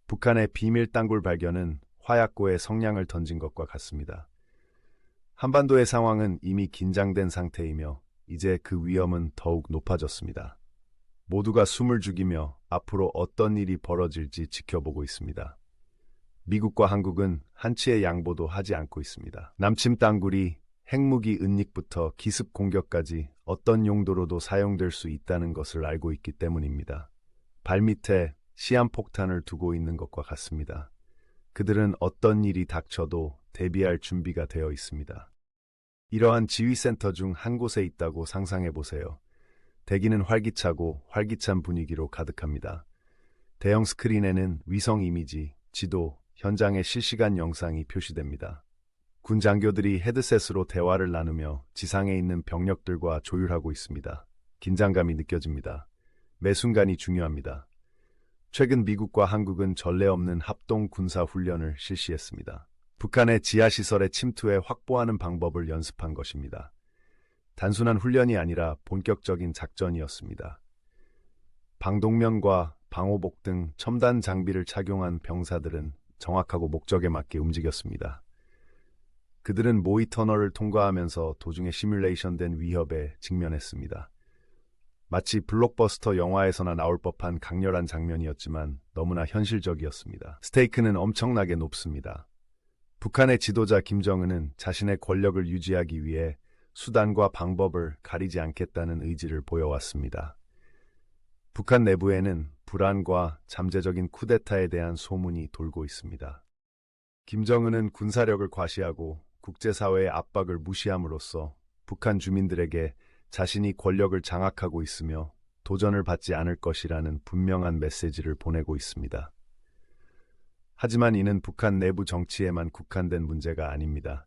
북한의 비밀 땅굴 발견은 화약고에 성냥을 던진 것과 같습니다. 한반도의 상황은 이미 긴장된 상태이며 이제 그 위험은 더욱 높아졌습니다. 모두가 숨을 죽이며 앞으로 어떤 일이 벌어질지 지켜보고 있습니다. 미국과 한국은 한치의 양보도 하지 않고 있습니다. 남침 땅굴이 핵무기 은닉부터 기습 공격까지 어떤 용도로도 사용될 수 있다는 것을 알고 있기 때문입니다. 발밑에 시한폭탄을 두고 있는 것과 같습니다. 그들은 어떤 일이 닥쳐도 대비할 준비가 되어 있습니다. 이러한 지휘센터 중 한 곳에 있다고 상상해 보세요. 대기는 활기차고 활기찬 분위기로 가득합니다. 대형 스크린에는 위성 이미지, 지도, 현장의 실시간 영상이 표시됩니다. 군 장교들이 헤드셋으로 대화를 나누며 지상에 있는 병력들과 조율하고 있습니다. 긴장감이 느껴집니다. 매 순간이 중요합니다. 최근 미국과 한국은 전례 없는 합동 군사 훈련을 실시했습니다. 북한의 지하시설에 침투해 확보하는 방법을 연습한 것입니다. 단순한 훈련이 아니라 본격적인 작전이었습니다. 방독면과 방호복 등 첨단 장비를 착용한 병사들은 정확하고 목적에 맞게 움직였습니다. 그들은 모의 터널을 통과하면서 도중에 시뮬레이션된 위협에 직면했습니다. 마치 블록버스터 영화에서나 나올 법한 강렬한 장면이었지만 너무나 현실적이었습니다. 스테이크는 엄청나게 높습니다. 북한의 지도자 김정은은 자신의 권력을 유지하기 위해 수단과 방법을 가리지 않겠다는 의지를 보여왔습니다. 북한 내부에는 불안과 잠재적인 쿠데타에 대한 소문이 돌고 있습니다. 김정은은 군사력을 과시하고 국제사회의 압박을 무시함으로써 북한 주민들에게 자신이 권력을 장악하고 있으며 도전을 받지 않을 것이라는 분명한 메시지를 보내고 있습니다. 하지만 이는 북한 내부 정치에만 국한된 문제가 아닙니다.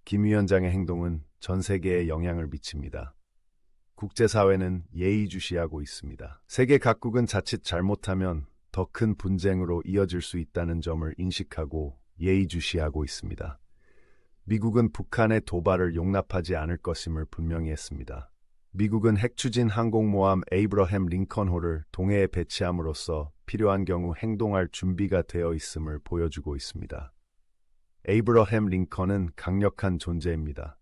김 위원장의 행동은 전 세계에 영향을 미칩니다. 국제사회는 예의주시하고 있습니다. 세계 각국은 자칫 잘못하면 더 큰 분쟁으로 이어질 수 있다는 점을 인식하고 예의주시하고 있습니다. 미국은 북한의 도발을 용납하지 않을 것임을 분명히 했습니다. 미국은 핵추진 항공모함 에이브러햄 링컨호를 동해에 배치함으로써 필요한 경우 행동할 준비가 되어 있음을 보여주고 있습니다. 에이브러햄 링컨은 강력한 존재입니다.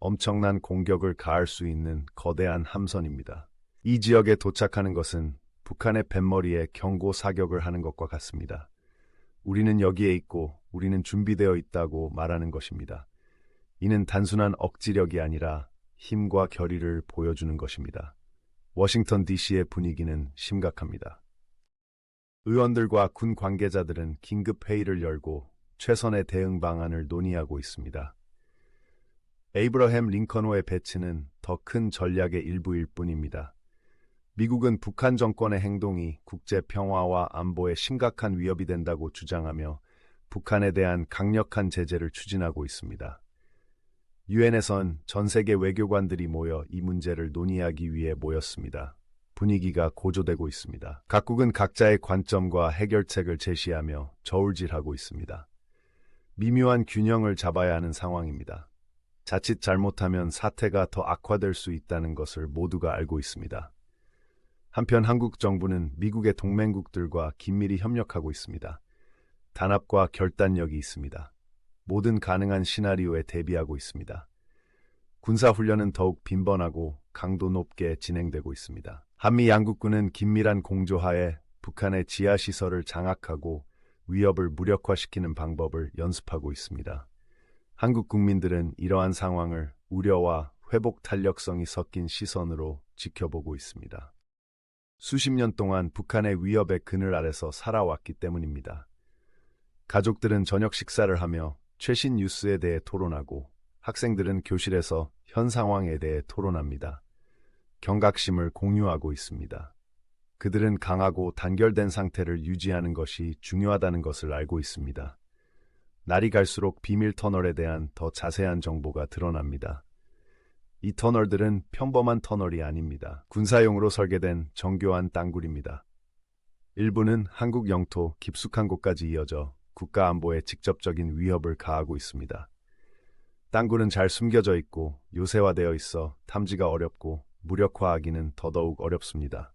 엄청난 공격을 가할 수 있는 거대한 함선입니다. 이 지역에 도착하는 것은 북한의 뱃머리에 경고 사격을 하는 것과 같습니다. 우리는 여기에 있고 우리는 준비되어 있다고 말하는 것입니다. 이는 단순한 억지력이 아니라 힘과 결의를 보여주는 것입니다. 워싱턴 DC의 분위기는 심각합니다. 의원들과 군 관계자들은 긴급 회의를 열고 최선의 대응 방안을 논의하고 있습니다. 에이브러햄 링컨호의 배치는 더 큰 전략의 일부일 뿐입니다. 미국은 북한 정권의 행동이 국제 평화와 안보에 심각한 위협이 된다고 주장하며 북한에 대한 강력한 제재를 추진하고 있습니다. 유엔에선 전 세계 외교관들이 모여 이 문제를 논의하기 위해 모였습니다. 분위기가 고조되고 있습니다. 각국은 각자의 관점과 해결책을 제시하며 저울질하고 있습니다. 미묘한 균형을 잡아야 하는 상황입니다. 자칫 잘못하면 사태가 더 악화될 수 있다는 것을 모두가 알고 있습니다. 한편 한국 정부는 미국의 동맹국들과 긴밀히 협력하고 있습니다. 단합과 결단력이 있습니다. 모든 가능한 시나리오에 대비하고 있습니다. 군사훈련은 더욱 빈번하고 강도 높게 진행되고 있습니다. 한미 양국군은 긴밀한 공조하에 북한의 지하시설을 장악하고 위협을 무력화시키는 방법을 연습하고 있습니다. 한국 국민들은 이러한 상황을 우려와 회복 탄력성이 섞인 시선으로 지켜보고 있습니다. 수십 년 동안 북한의 위협의 그늘 아래서 살아왔기 때문입니다. 가족들은 저녁 식사를 하며 최신 뉴스에 대해 토론하고 학생들은 교실에서 현 상황에 대해 토론합니다. 경각심을 공유하고 있습니다. 그들은 강하고 단결된 상태를 유지하는 것이 중요하다는 것을 알고 있습니다. 날이 갈수록 비밀 터널에 대한 더 자세한 정보가 드러납니다. 이 터널들은 평범한 터널이 아닙니다. 군사용으로 설계된 정교한 땅굴입니다. 일부는 한국 영토 깊숙한 곳까지 이어져 국가 안보에 직접적인 위협을 가하고 있습니다. 땅굴은 잘 숨겨져 있고 요새화되어 있어 탐지가 어렵고 무력화하기는 더더욱 어렵습니다.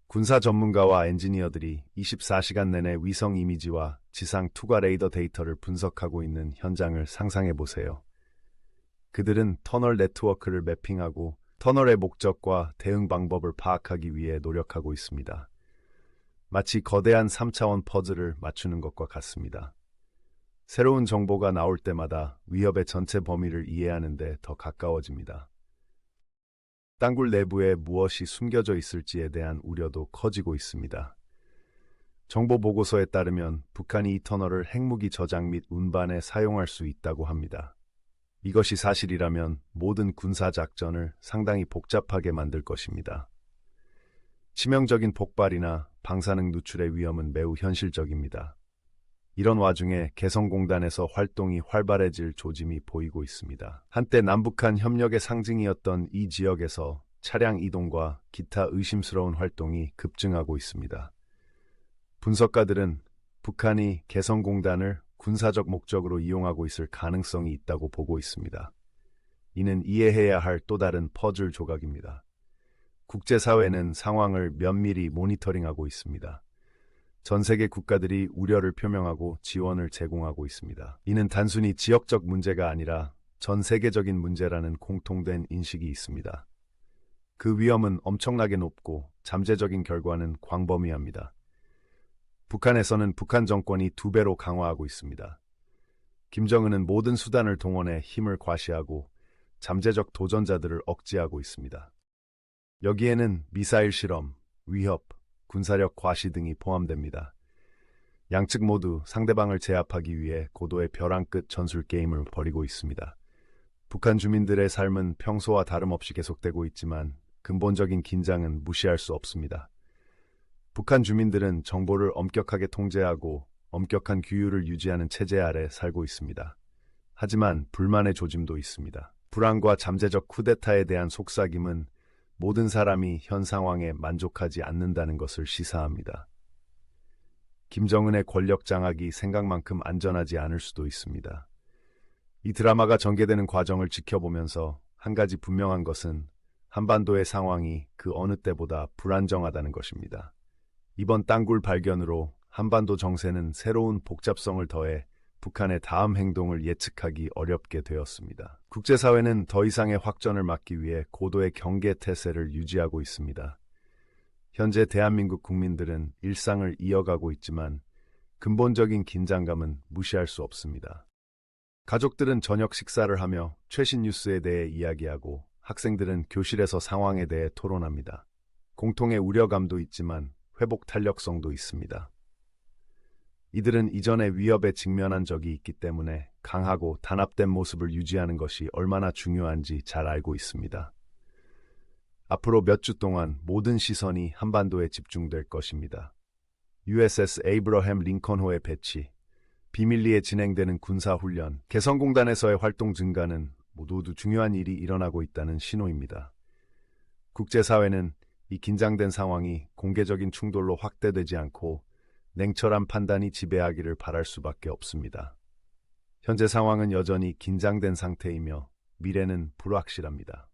군사 전문가와 엔지니어들이 24시간 내내 위성 이미지와 지상 투과 레이더 데이터를 분석하고 있는 현장을 상상해 보세요. 그들은 터널 네트워크를 매핑하고 터널의 목적과 대응 방법을 파악하기 위해 노력하고 있습니다. 마치 거대한 3차원 퍼즐을 맞추는 것과 같습니다. 새로운 정보가 나올 때마다 위협의 전체 범위를 이해하는 데 더 가까워집니다. 땅굴 내부에 무엇이 숨겨져 있을지에 대한 우려도 커지고 있습니다. 정보 보고서에 따르면 북한이 이 터널을 핵무기 저장 및 운반에 사용할 수 있다고 합니다. 이것이 사실이라면 모든 군사작전을 상당히 복잡하게 만들 것입니다. 치명적인 폭발이나 방사능 누출의 위험은 매우 현실적입니다. 이런 와중에 개성공단에서 활동이 활발해질 조짐이 보이고 있습니다. 한때 남북한 협력의 상징이었던 이 지역에서 차량 이동과 기타 의심스러운 활동이 급증하고 있습니다. 분석가들은 북한이 개성공단을 군사적 목적으로 이용하고 있을 가능성이 있다고 보고 있습니다. 이는 이해해야 할 또 다른 퍼즐 조각입니다. 국제사회는 상황을 면밀히 모니터링하고 있습니다. 전 세계 국가들이 우려를 표명하고 지원을 제공하고 있습니다. 이는 단순히 지역적 문제가 아니라 전 세계적인 문제라는 공통된 인식이 있습니다. 그 위험은 엄청나게 높고 잠재적인 결과는 광범위합니다. 북한에서는 북한 정권이 2배로 강화하고 있습니다. 김정은은 모든 수단을 동원해 힘을 과시하고 잠재적 도전자들을 억제하고 있습니다. 여기에는 미사일 실험, 위협, 군사력 과시 등이 포함됩니다. 양측 모두 상대방을 제압하기 위해 고도의 벼랑 끝 전술 게임을 벌이고 있습니다. 북한 주민들의 삶은 평소와 다름없이 계속되고 있지만 근본적인 긴장은 무시할 수 없습니다. 북한 주민들은 정보를 엄격하게 통제하고 엄격한 규율을 유지하는 체제 아래 살고 있습니다. 하지만 불만의 조짐도 있습니다. 불안과 잠재적 쿠데타에 대한 속삭임은 모든 사람이 현 상황에 만족하지 않는다는 것을 시사합니다. 김정은의 권력 장악이 생각만큼 안전하지 않을 수도 있습니다. 이 드라마가 전개되는 과정을 지켜보면서 한 가지 분명한 것은 한반도의 상황이 그 어느 때보다 불안정하다는 것입니다. 이번 땅굴 발견으로 한반도 정세는 새로운 복잡성을 더해 북한의 다음 행동을 예측하기 어렵게 되었습니다. 국제사회는 더 이상의 확전을 막기 위해 고도의 경계 태세를 유지하고 있습니다. 현재 대한민국 국민들은 일상을 이어가고 있지만 근본적인 긴장감은 무시할 수 없습니다. 가족들은 저녁 식사를 하며 최신 뉴스에 대해 이야기하고 학생들은 교실에서 상황에 대해 토론합니다. 공통의 우려감도 있지만 회복 탄력성도 있습니다. 이들은 이전에 위협에 직면한 적이 있기 때문에 강하고 단합된 모습을 유지하는 것이 얼마나 중요한지 잘 알고 있습니다. 앞으로 몇 주 동안 모든 시선이 한반도에 집중될 것입니다. USS 에이브러햄 링컨호의 배치, 비밀리에 진행되는 군사훈련, 개성공단에서의 활동 증가는 모두 중요한 일이 일어나고 있다는 신호입니다. 국제사회는 이 긴장된 상황이 공개적인 충돌로 확대되지 않고 냉철한 판단이 지배하기를 바랄 수밖에 없습니다. 현재 상황은 여전히 긴장된 상태이며 미래는 불확실합니다.